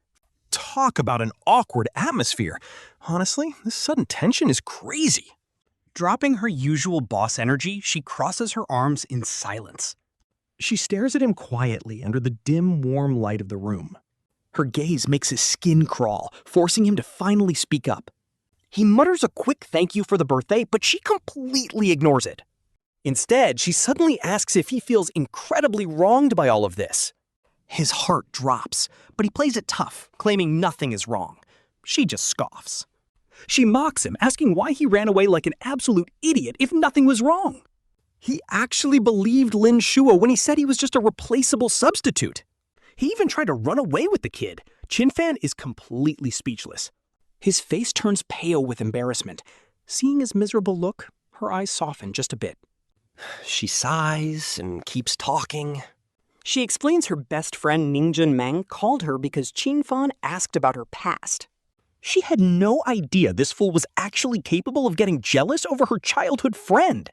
Talk about an awkward atmosphere. Honestly, this sudden tension is crazy. Dropping her usual boss energy, she crosses her arms in silence. She stares at him quietly under the dim, warm light of the room. Her gaze makes his skin crawl, forcing him to finally speak up. He mutters a quick thank you for the birthday, but she completely ignores it. Instead, she suddenly asks if he feels incredibly wronged by all of this. His heart drops, but he plays it tough, claiming nothing is wrong. She just scoffs. She mocks him, asking why he ran away like an absolute idiot if nothing was wrong. He actually believed Lin Shuo when he said he was just a replaceable substitute. He even tried to run away with the kid. Qin Fan is completely speechless. His face turns pale with embarrassment. Seeing his miserable look, her eyes soften just a bit. She sighs and keeps talking. She explains her best friend Ningjun Meng called her because Qin Fan asked about her past. She had no idea this fool was actually capable of getting jealous over her childhood friend.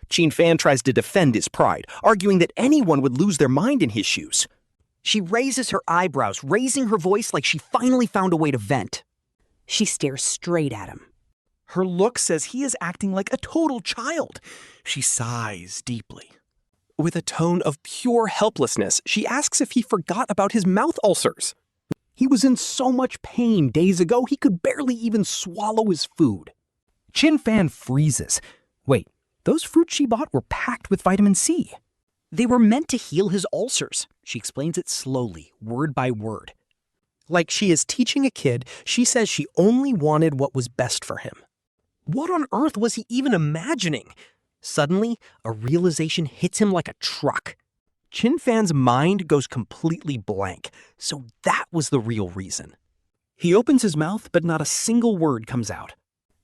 Qin Fan tries to defend his pride, arguing that anyone would lose their mind in his shoes. She raises her eyebrows, raising her voice like she finally found a way to vent. She stares straight at him. Her look says he is acting like a total child. She sighs deeply. With a tone of pure helplessness, she asks if he forgot about his mouth ulcers. He was in so much pain days ago he could barely even swallow his food. Qin Fan freezes. Wait, those fruits she bought were packed with vitamin C. They were meant to heal his ulcers. She explains it slowly, word by word. Like she is teaching a kid, she says she only wanted what was best for him. What on earth was he even imagining? Suddenly, a realization hits him like a truck. Qin Fan's mind goes completely blank, so that was the real reason. He opens his mouth, but not a single word comes out.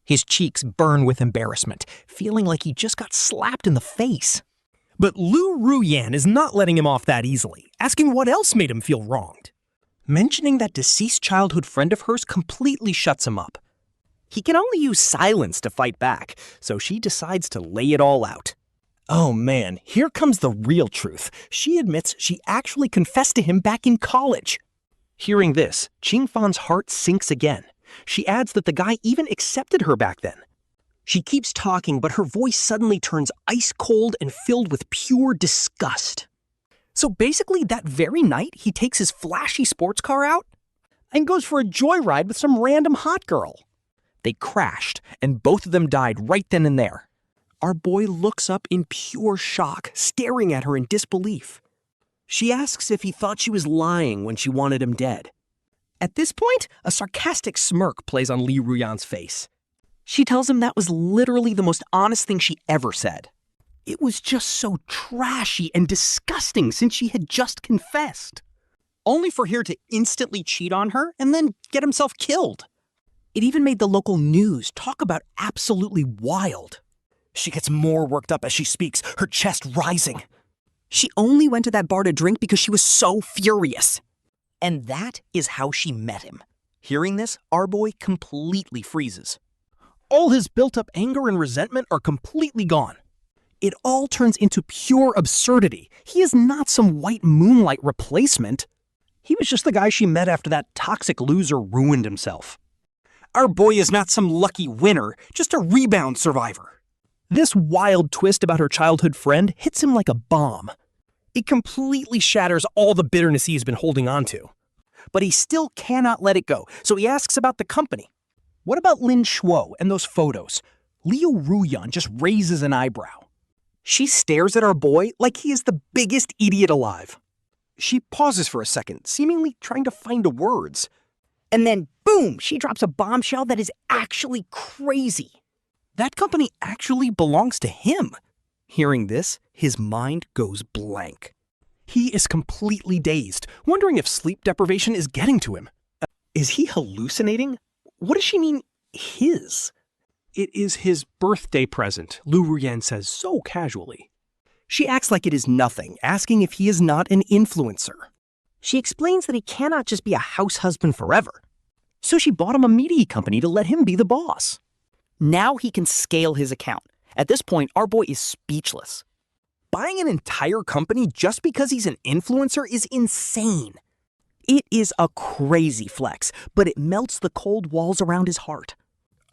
His cheeks burn with embarrassment, feeling like he just got slapped in the face. But Liu Ruyan is not letting him off that easily, asking what else made him feel wronged. Mentioning that deceased childhood friend of hers completely shuts him up. He can only use silence to fight back, so she decides to lay it all out. Oh man, here comes the real truth. She admits she actually confessed to him back in college. Hearing this, Qin Fan's heart sinks again. She adds that the guy even accepted her back then. She keeps talking, but her voice suddenly turns ice cold and filled with pure disgust. So basically, that very night, he takes his flashy sports car out and goes for a joyride with some random hot girl. They crashed, and both of them died right then and there. Our boy looks up in pure shock, staring at her in disbelief. She asks if he thought she was lying when she wanted him dead. At this point, a sarcastic smirk plays on Liu Ruyan's face. She tells him that was literally the most honest thing she ever said. It was just so trashy and disgusting since she had just confessed. Only for him to instantly cheat on her and then get himself killed. It even made the local news talk about absolutely wild. She gets more worked up as she speaks, her chest rising. She only went to that bar to drink because she was so furious. And that is how she met him. Hearing this, our boy completely freezes. All his built-up anger and resentment are completely gone. It all turns into pure absurdity. He is not some white moonlight replacement. He was just the guy she met after that toxic loser ruined himself. Our boy is not some lucky winner, just a rebound survivor. This wild twist about her childhood friend hits him like a bomb. It completely shatters all the bitterness he's been holding on to. But he still cannot let it go, so he asks about the company. What about Lin Shuo and those photos? Liu Ruyan just raises an eyebrow. She stares at our boy like he is the biggest idiot alive. She pauses for a second, seemingly trying to find the words. And then, boom, she drops a bombshell that is actually crazy. That company actually belongs to him. Hearing this, his mind goes blank. He is completely dazed, wondering if sleep deprivation is getting to him. Is he hallucinating? What does she mean, his? It is his birthday present, Liu Ruyan says so casually. She acts like it is nothing, asking if he is not an influencer. She explains that he cannot just be a house husband forever. So she bought him a media company to let him be the boss. Now he can scale his account. At this point, our boy is speechless. Buying an entire company just because he's an influencer is insane. It is a crazy flex, but it melts the cold walls around his heart.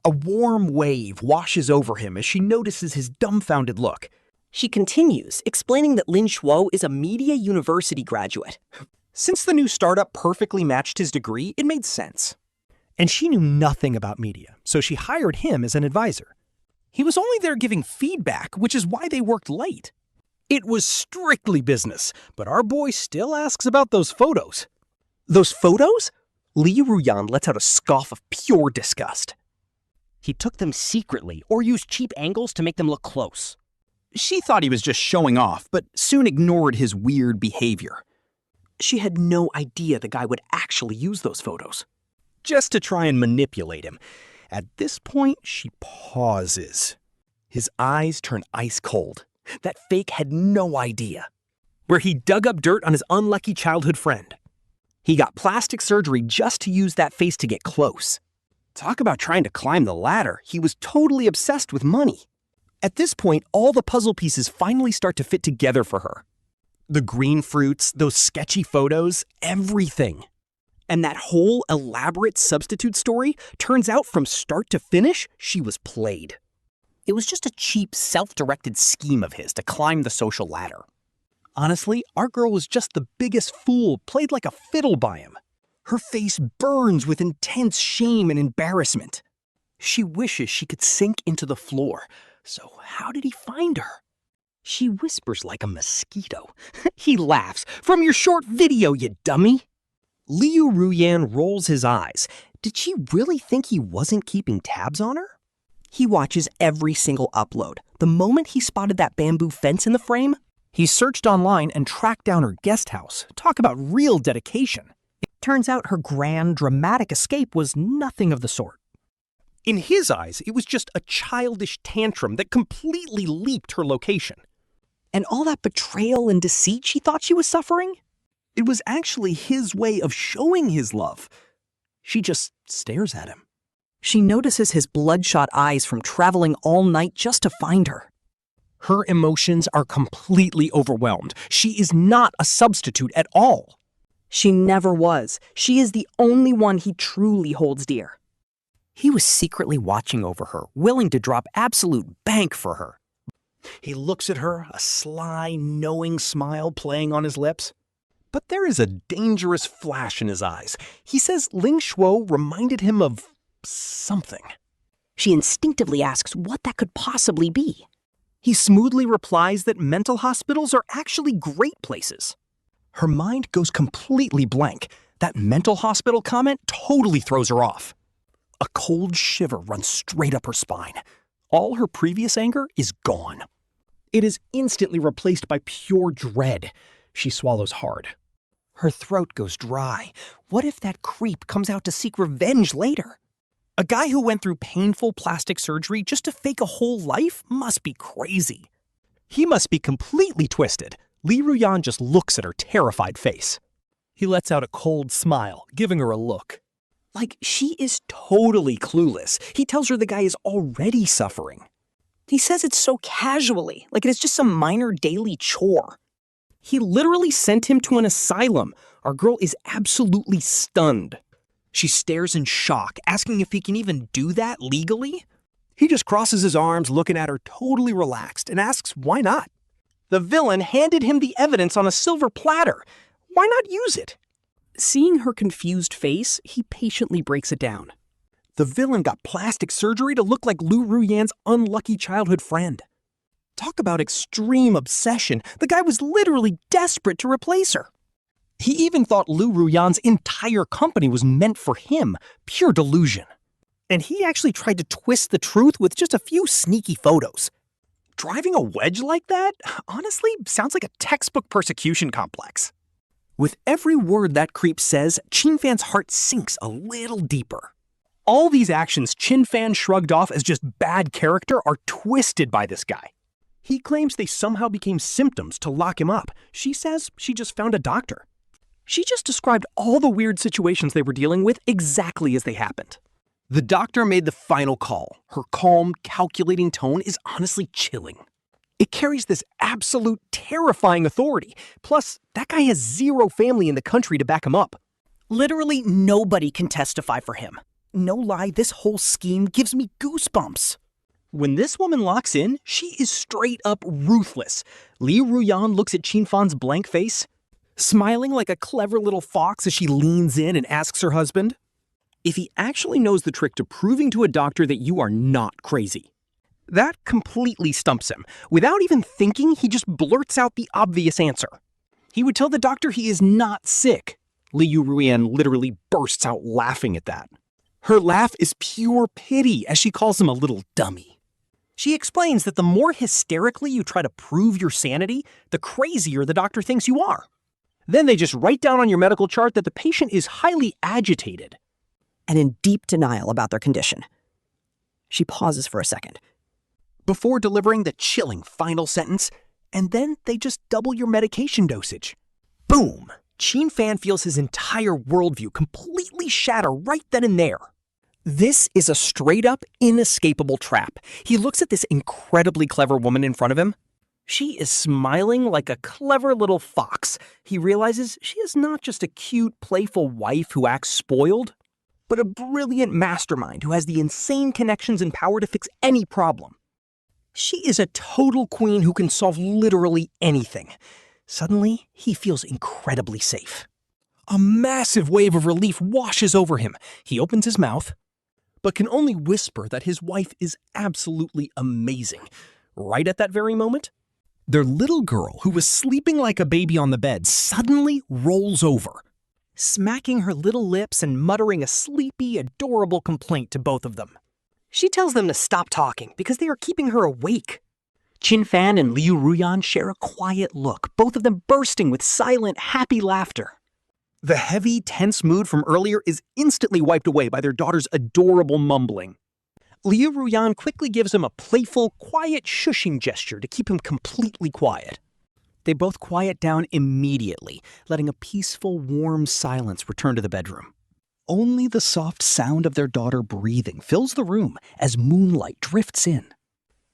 A warm wave washes over him as she notices his dumbfounded look. She continues, explaining that Lin Shuo is a media university graduate. Since the new startup perfectly matched his degree, it made sense. And she knew nothing about media, so she hired him as an advisor. He was only there giving feedback, which is why they worked late. It was strictly business, but our boy still asks about those photos. Those photos? Liu Ruyan lets out a scoff of pure disgust. He took them secretly or used cheap angles to make them look close. She thought he was just showing off, but soon ignored his weird behavior. She had no idea the guy would actually use those photos. Just to try and manipulate him. At this point, she pauses. His eyes turn ice cold. That fake had no idea. Where he dug up dirt on his unlucky childhood friend. He got plastic surgery just to use that face to get close. Talk about trying to climb the ladder. He was totally obsessed with money. At this point, all the puzzle pieces finally start to fit together for her. The green fruits, those sketchy photos, everything. And that whole elaborate substitute story turns out from start to finish, she was played. It was just a cheap, self-directed scheme of his to climb the social ladder. Honestly, our girl was just the biggest fool, played like a fiddle by him. Her face burns with intense shame and embarrassment. She wishes she could sink into the floor. So how did he find her? She whispers like a mosquito. He laughs. From your short video, you dummy. Liu Ruyan rolls his eyes. Did she really think he wasn't keeping tabs on her? He watches every single upload. The moment he spotted that bamboo fence in the frame, he searched online and tracked down her guest house. Talk about real dedication. It turns out her grand, dramatic escape was nothing of the sort. In his eyes, it was just a childish tantrum that completely leaped her location. And all that betrayal and deceit she thought she was suffering? It was actually his way of showing his love. She just stares at him. She notices his bloodshot eyes from traveling all night just to find her. Her emotions are completely overwhelmed. She is not a substitute at all. She never was. She is the only one he truly holds dear. He was secretly watching over her, willing to drop absolute bank for her. He looks at her, a sly, knowing smile playing on his lips. But there is a dangerous flash in his eyes. He says Lin Shuo reminded him of something. She instinctively asks what that could possibly be. He smoothly replies that mental hospitals are actually great places. Her mind goes completely blank. That mental hospital comment totally throws her off. A cold shiver runs straight up her spine. All her previous anger is gone. It is instantly replaced by pure dread. She swallows hard. Her throat goes dry. What if that creep comes out to seek revenge later? A guy who went through painful plastic surgery just to fake a whole life must be crazy. He must be completely twisted. Liu Ruyan just looks at her terrified face. He lets out a cold smile, giving her a look. Like she is totally clueless. He tells her the guy is already suffering. He says it so casually, like it is just some minor daily chore. He literally sent him to an asylum. Our girl is absolutely stunned. She stares in shock, asking if he can even do that legally. He just crosses his arms, looking at her totally relaxed, and asks why not. The villain handed him the evidence on a silver platter. Why not use it? Seeing her confused face, he patiently breaks it down. The villain got plastic surgery to look like Liu Ruyan's unlucky childhood friend. Talk about extreme obsession. The guy was literally desperate to replace her. He even thought Liu Ruyan's entire company was meant for him. Pure delusion. And he actually tried to twist the truth with just a few sneaky photos. Driving a wedge like that, honestly, sounds like a textbook persecution complex. With every word that creep says, Qin Fan's heart sinks a little deeper. All these actions Qin Fan shrugged off as just bad character are twisted by this guy. He claims they somehow became symptoms to lock him up. She says she just found a doctor. She just described all the weird situations they were dealing with exactly as they happened. The doctor made the final call. Her calm, calculating tone is honestly chilling. It carries this absolute terrifying authority. Plus, that guy has zero family in the country to back him up. Literally nobody can testify for him. No lie, this whole scheme gives me goosebumps. When this woman locks in, she is straight up ruthless. Liu Ruyan looks at Qin Fan's blank face, smiling like a clever little fox as she leans in and asks her husband if he actually knows the trick to proving to a doctor that you are not crazy. That completely stumps him. Without even thinking, he just blurts out the obvious answer. He would tell the doctor he is not sick. Liu Ruyan literally bursts out laughing at that. Her laugh is pure pity as she calls him a little dummy. She explains that the more hysterically you try to prove your sanity, the crazier the doctor thinks you are. Then they just write down on your medical chart that the patient is highly agitated And in deep denial about their condition. She pauses for a second. before delivering the chilling final sentence, and then they just double your medication dosage. Boom! Qin Fan feels his entire worldview completely shatter right then and there. This is a straight-up, inescapable trap. He looks at this incredibly clever woman in front of him. She is smiling like a clever little fox. He realizes she is not just a cute, playful wife who acts spoiled, but a brilliant mastermind who has the insane connections and power to fix any problem. She is a total queen who can solve literally anything. Suddenly, he feels incredibly safe. A massive wave of relief washes over him. He opens his mouth, but can only whisper that his wife is absolutely amazing. Right at that very moment, their little girl, who was sleeping like a baby on the bed, suddenly rolls over, smacking her little lips and muttering a sleepy, adorable complaint to both of them. She tells them to stop talking because they are keeping her awake. Qin Fan and Liu Ruyan share a quiet look, both of them bursting with silent, happy laughter. The heavy, tense mood from earlier is instantly wiped away by their daughter's adorable mumbling. Liu Ruyan quickly gives him a playful, quiet shushing gesture to keep him completely quiet. They both quiet down immediately, letting a peaceful, warm silence return to the bedroom. Only the soft sound of their daughter breathing fills the room as moonlight drifts in,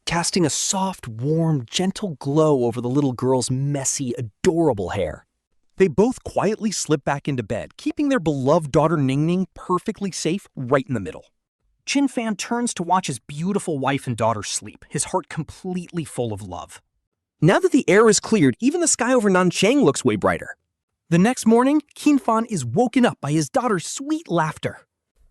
casting a soft, warm, gentle glow over the little girl's messy, adorable hair. They both quietly slip back into bed, keeping their beloved daughter Ningning perfectly safe right in the middle. Qin Fan turns to watch his beautiful wife and daughter sleep, his heart completely full of love. Now that the air is cleared, even the sky over Nanchang looks way brighter. The next morning, Qin Fan is woken up by his daughter's sweet laughter.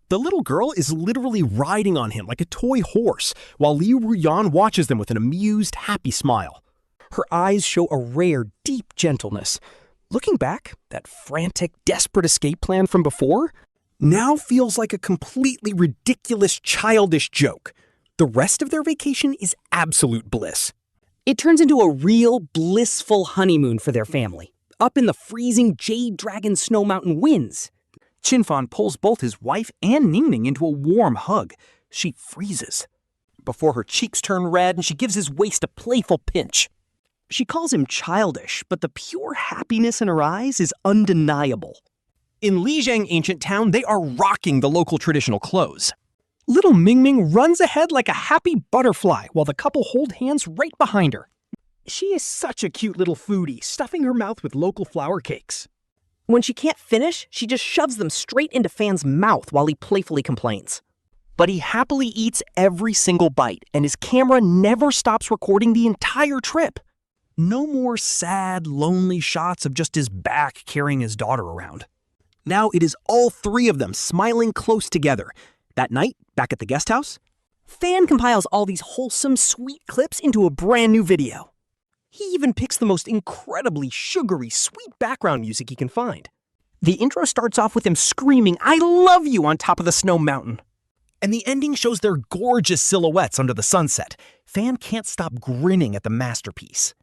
The little girl is literally riding on him like a toy horse, while Liu Ruyan watches them with an amused, happy smile. Her eyes show a rare, deep gentleness. Looking back, that frantic, desperate escape plan from before now feels like a completely ridiculous, childish joke. The rest of their vacation is absolute bliss. It turns into a real blissful honeymoon for their family, up in the freezing Jade Dragon Snow Mountain winds. Qin Fan pulls both his wife and Ningning into a warm hug. She freezes. Before her cheeks turn red and she gives his waist a playful pinch. She calls him childish, but the pure happiness in her eyes is undeniable. In Lijiang ancient town, they are rocking the local traditional clothes. Little Mingming runs ahead like a happy butterfly while the couple hold hands right behind her. She is such a cute little foodie, stuffing her mouth with local flour cakes. When she can't finish, she just shoves them straight into Fan's mouth while he playfully complains. But he happily eats every single bite, and his camera never stops recording the entire trip. No more sad, lonely shots of just his back carrying his daughter around. Now it is all three of them smiling close together. That night, back at the guest house, Fan compiles all these wholesome, sweet clips into a brand new video. he even picks the most incredibly sugary, sweet background music he can find. The intro starts off with him screaming, "I love you," on top of the snow mountain. And the ending shows their gorgeous silhouettes under the sunset. Fan can't stop grinning at the masterpiece.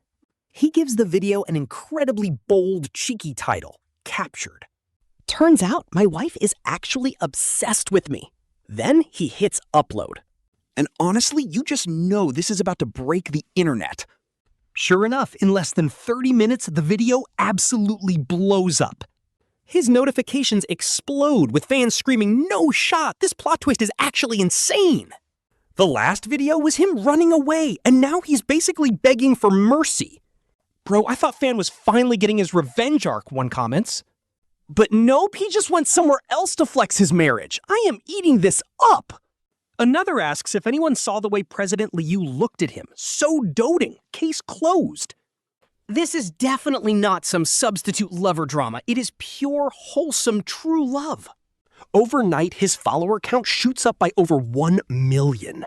He gives the video an incredibly bold, cheeky title, Captured. Turns out my wife is actually obsessed with me. Then he hits upload. And honestly, you just know this is about to break the internet. Sure enough, in less than 30 minutes, the video absolutely blows up. His notifications explode with fans screaming, "No shot! This plot twist is actually insane!" The last video was him running away, and now he's basically begging for mercy. "Bro, I thought Fan was finally getting his revenge arc," one comments. But nope, he just went somewhere else to flex his marriage. "I am eating this up." Another asks if anyone saw the way President Liu looked at him. So doting. Case closed. This is definitely not some substitute lover drama. It is pure, wholesome, true love. Overnight, his follower count shoots up by over 1 million.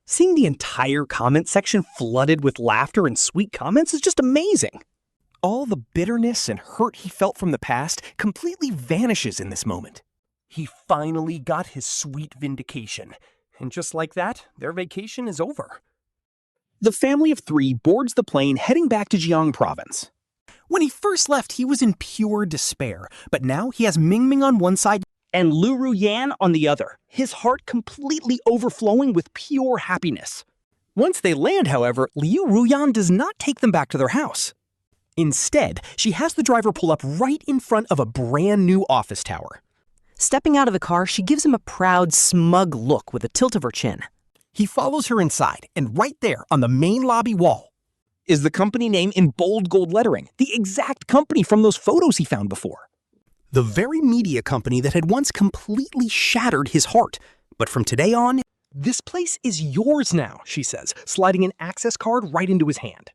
Seeing the entire comment section flooded with laughter and sweet comments is just amazing. All the bitterness and hurt he felt from the past completely vanishes in this moment. He finally got his sweet vindication. And just like that, their vacation is over. The family of 3 boards the plane heading back to Jiang province. When he first left, he was in pure despair, but now he has Mingming on one side and Liu Ruyan on the other, his heart completely overflowing with pure happiness. Once they land, however, Liu Ruyan does not take them back to their house. Instead, she has the driver pull up right in front of a brand new office tower. Stepping out of the car, she gives him a proud, smug look with a tilt of her chin. He follows her inside, and right there on the main lobby wall is the company name in bold gold lettering, the exact company from those photos he found before. The very media company that had once completely shattered his heart. But from today on, "This place is yours now," she says, sliding an access card right into his hand.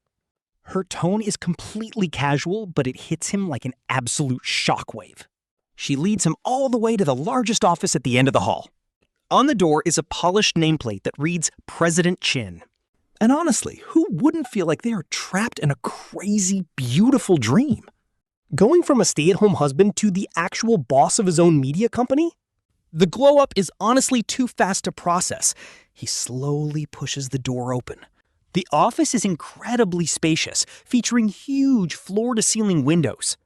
Her tone is completely casual, but it hits him like an absolute shockwave. She leads him all the way to the largest office at the end of the hall. On the door is a polished nameplate that reads President Qin. And honestly, who wouldn't feel like they are trapped in a crazy, beautiful dream? Going from a stay-at-home husband to the actual boss of his own media company? The glow-up is honestly too fast to process. He slowly pushes the door open. The office is incredibly spacious, featuring huge floor-to-ceiling windows.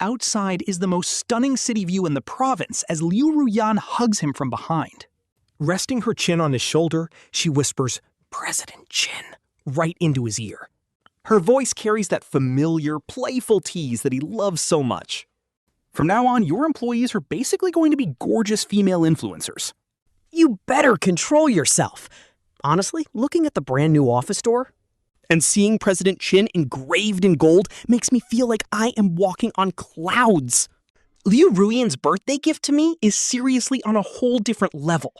Outside is the most stunning city view in the province as Liu Ruyan hugs him from behind. Resting her chin on his shoulder, she whispers, "President Qin," right into his ear. Her voice carries that familiar, playful tease that he loves so much. From now on, your employees are basically going to be gorgeous female influencers. You better control yourself. Honestly, looking at the brand new office door and seeing President Qin engraved in gold makes me feel like I am walking on clouds. Liu Ruyan's birthday gift to me is seriously on a whole different level.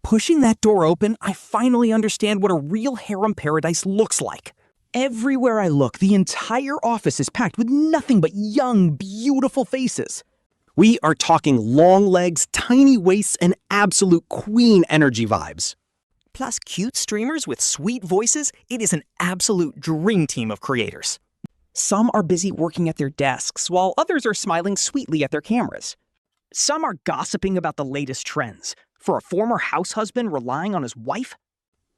Pushing that door open, I finally understand what a real harem paradise looks like. Everywhere I look, the entire office is packed with nothing but young, beautiful faces. We are talking long legs, tiny waists, and absolute queen energy vibes. Plus cute streamers with sweet voices, it is an absolute dream team of creators. Some are busy working at their desks, while others are smiling sweetly at their cameras. Some are gossiping about the latest trends. For a former house husband relying on his wife,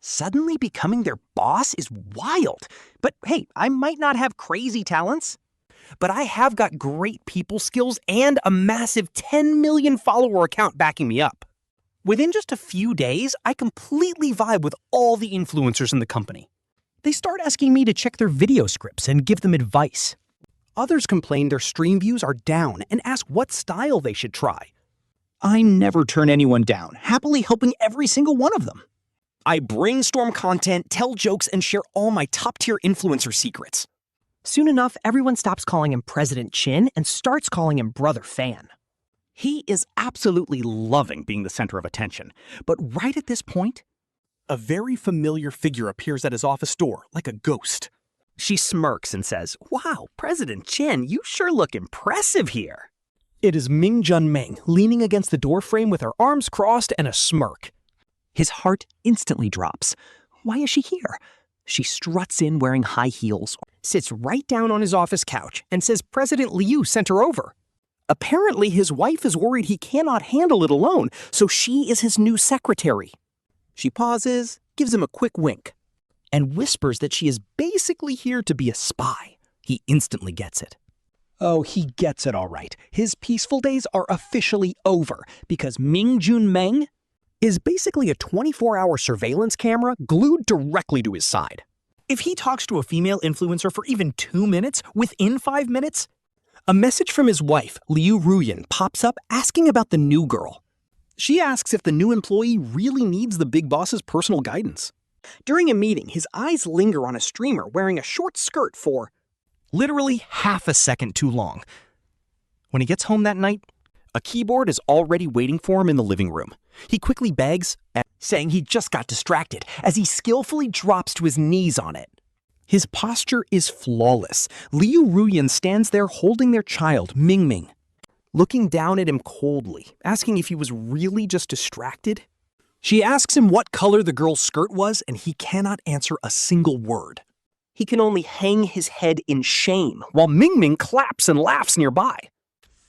suddenly becoming their boss is wild. But hey, I might not have crazy talents, but I have got great people skills and a massive 10 million follower account backing me up. Within just a few days, I completely vibe with all the influencers in the company. They start asking me to check their video scripts and give them advice. Others complain their stream views are down and ask what style they should try. I never turn anyone down, happily helping every single one of them. I brainstorm content, tell jokes, and share all my top-tier influencer secrets. Soon enough, everyone stops calling him President Qin and starts calling him Brother Fan. He is absolutely loving being the center of attention, but right at this point, A very familiar figure appears at his office door, like a ghost. she smirks and says, "Wow, President Qin, you sure look impressive here." It is Mingjun Meng leaning against the doorframe with her arms crossed and a smirk. His heart instantly drops. Why is she here? She struts in wearing high heels, Sits right down on his office couch and says President Liu sent her over. apparently his wife is worried he cannot handle it alone, so she is his new secretary. She pauses, gives him a quick wink, And whispers that she is basically here to be a spy. He instantly gets it. Oh, he gets it all right. His peaceful days are officially over because Mingjun Meng is basically a 24-hour surveillance camera glued directly to his side. If he talks to a female influencer for even 2 minutes, within 5 minutes, A message from his wife, Liu Ruyan, pops up asking about the new girl. She asks if the new employee really needs the big boss's personal guidance. During a meeting, his eyes linger on a streamer wearing a short skirt for literally half a second too long. When he gets home that night, a keyboard is already waiting for him in the living room. He quickly begs, saying he just got distracted, as he skillfully drops to his knees on it. His posture is flawless. Liu Ruyan stands there holding their child, Mingming, looking down at him coldly, asking if he was really just distracted. She asks him what color the girl's skirt was, and he cannot answer a single word. He can only hang his head in shame, while Mingming claps and laughs nearby.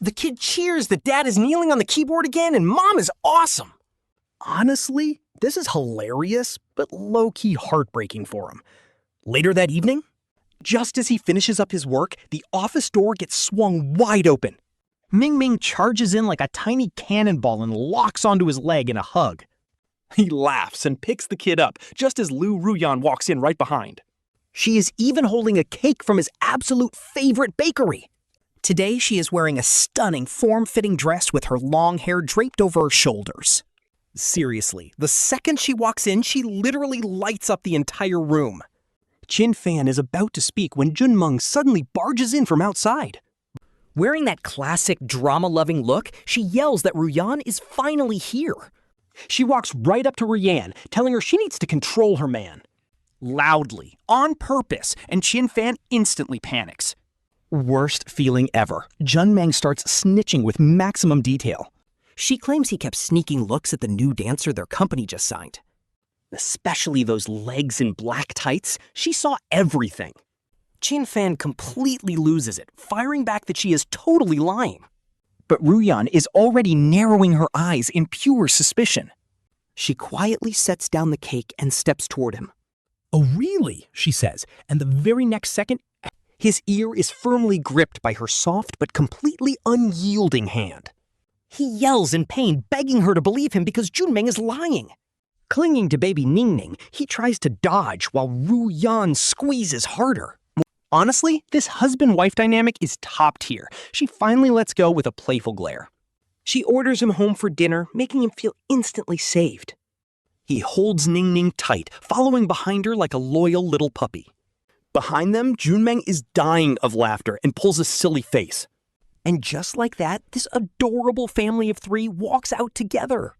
The kid cheers that dad is kneeling on the keyboard again, and mom is awesome. Honestly, this is hilarious, but low-key heartbreaking for him. Later that evening, just as he finishes up his work, the office door gets swung wide open. Mingming charges in like a tiny cannonball and locks onto his leg in a hug. He laughs and picks the kid up just as Liu Ruyan walks in right behind. She is even holding a cake from his absolute favorite bakery. Today, she is wearing a stunning, form-fitting dress with her long hair draped over her shoulders. Seriously, the second she walks in, she literally lights up the entire room. Qin Fan is about to speak when Junmeng suddenly barges in from outside. Wearing that classic drama-loving look, she yells that Ruyan is finally here. She walks right up to Ruyan, telling her she needs to control her man. Loudly, on purpose, and Qin Fan instantly panics. Worst feeling ever. Junmeng starts snitching with maximum detail. She claims he kept sneaking looks at the new dancer their company just signed. Especially those legs in black tights, she saw everything. Qin Fan completely loses it, firing back that she is totally lying. But Ruyan is already narrowing her eyes in pure suspicion. She quietly sets down the cake and steps toward him. "Oh, really?" she says, and the very next second, his ear is firmly gripped by her soft but completely unyielding hand. He yells in pain, begging her to believe him because Junmeng is lying. Clinging to baby Ningning, he tries to dodge while Ruyan squeezes harder. Honestly, this husband-wife dynamic is top tier. She finally lets go with a playful glare. She orders him home for dinner, making him feel instantly saved. He holds Ningning tight, following behind her like a loyal little puppy. Behind them, Junmeng is dying of laughter and pulls a silly face. And just like that, this adorable family of 3 walks out together.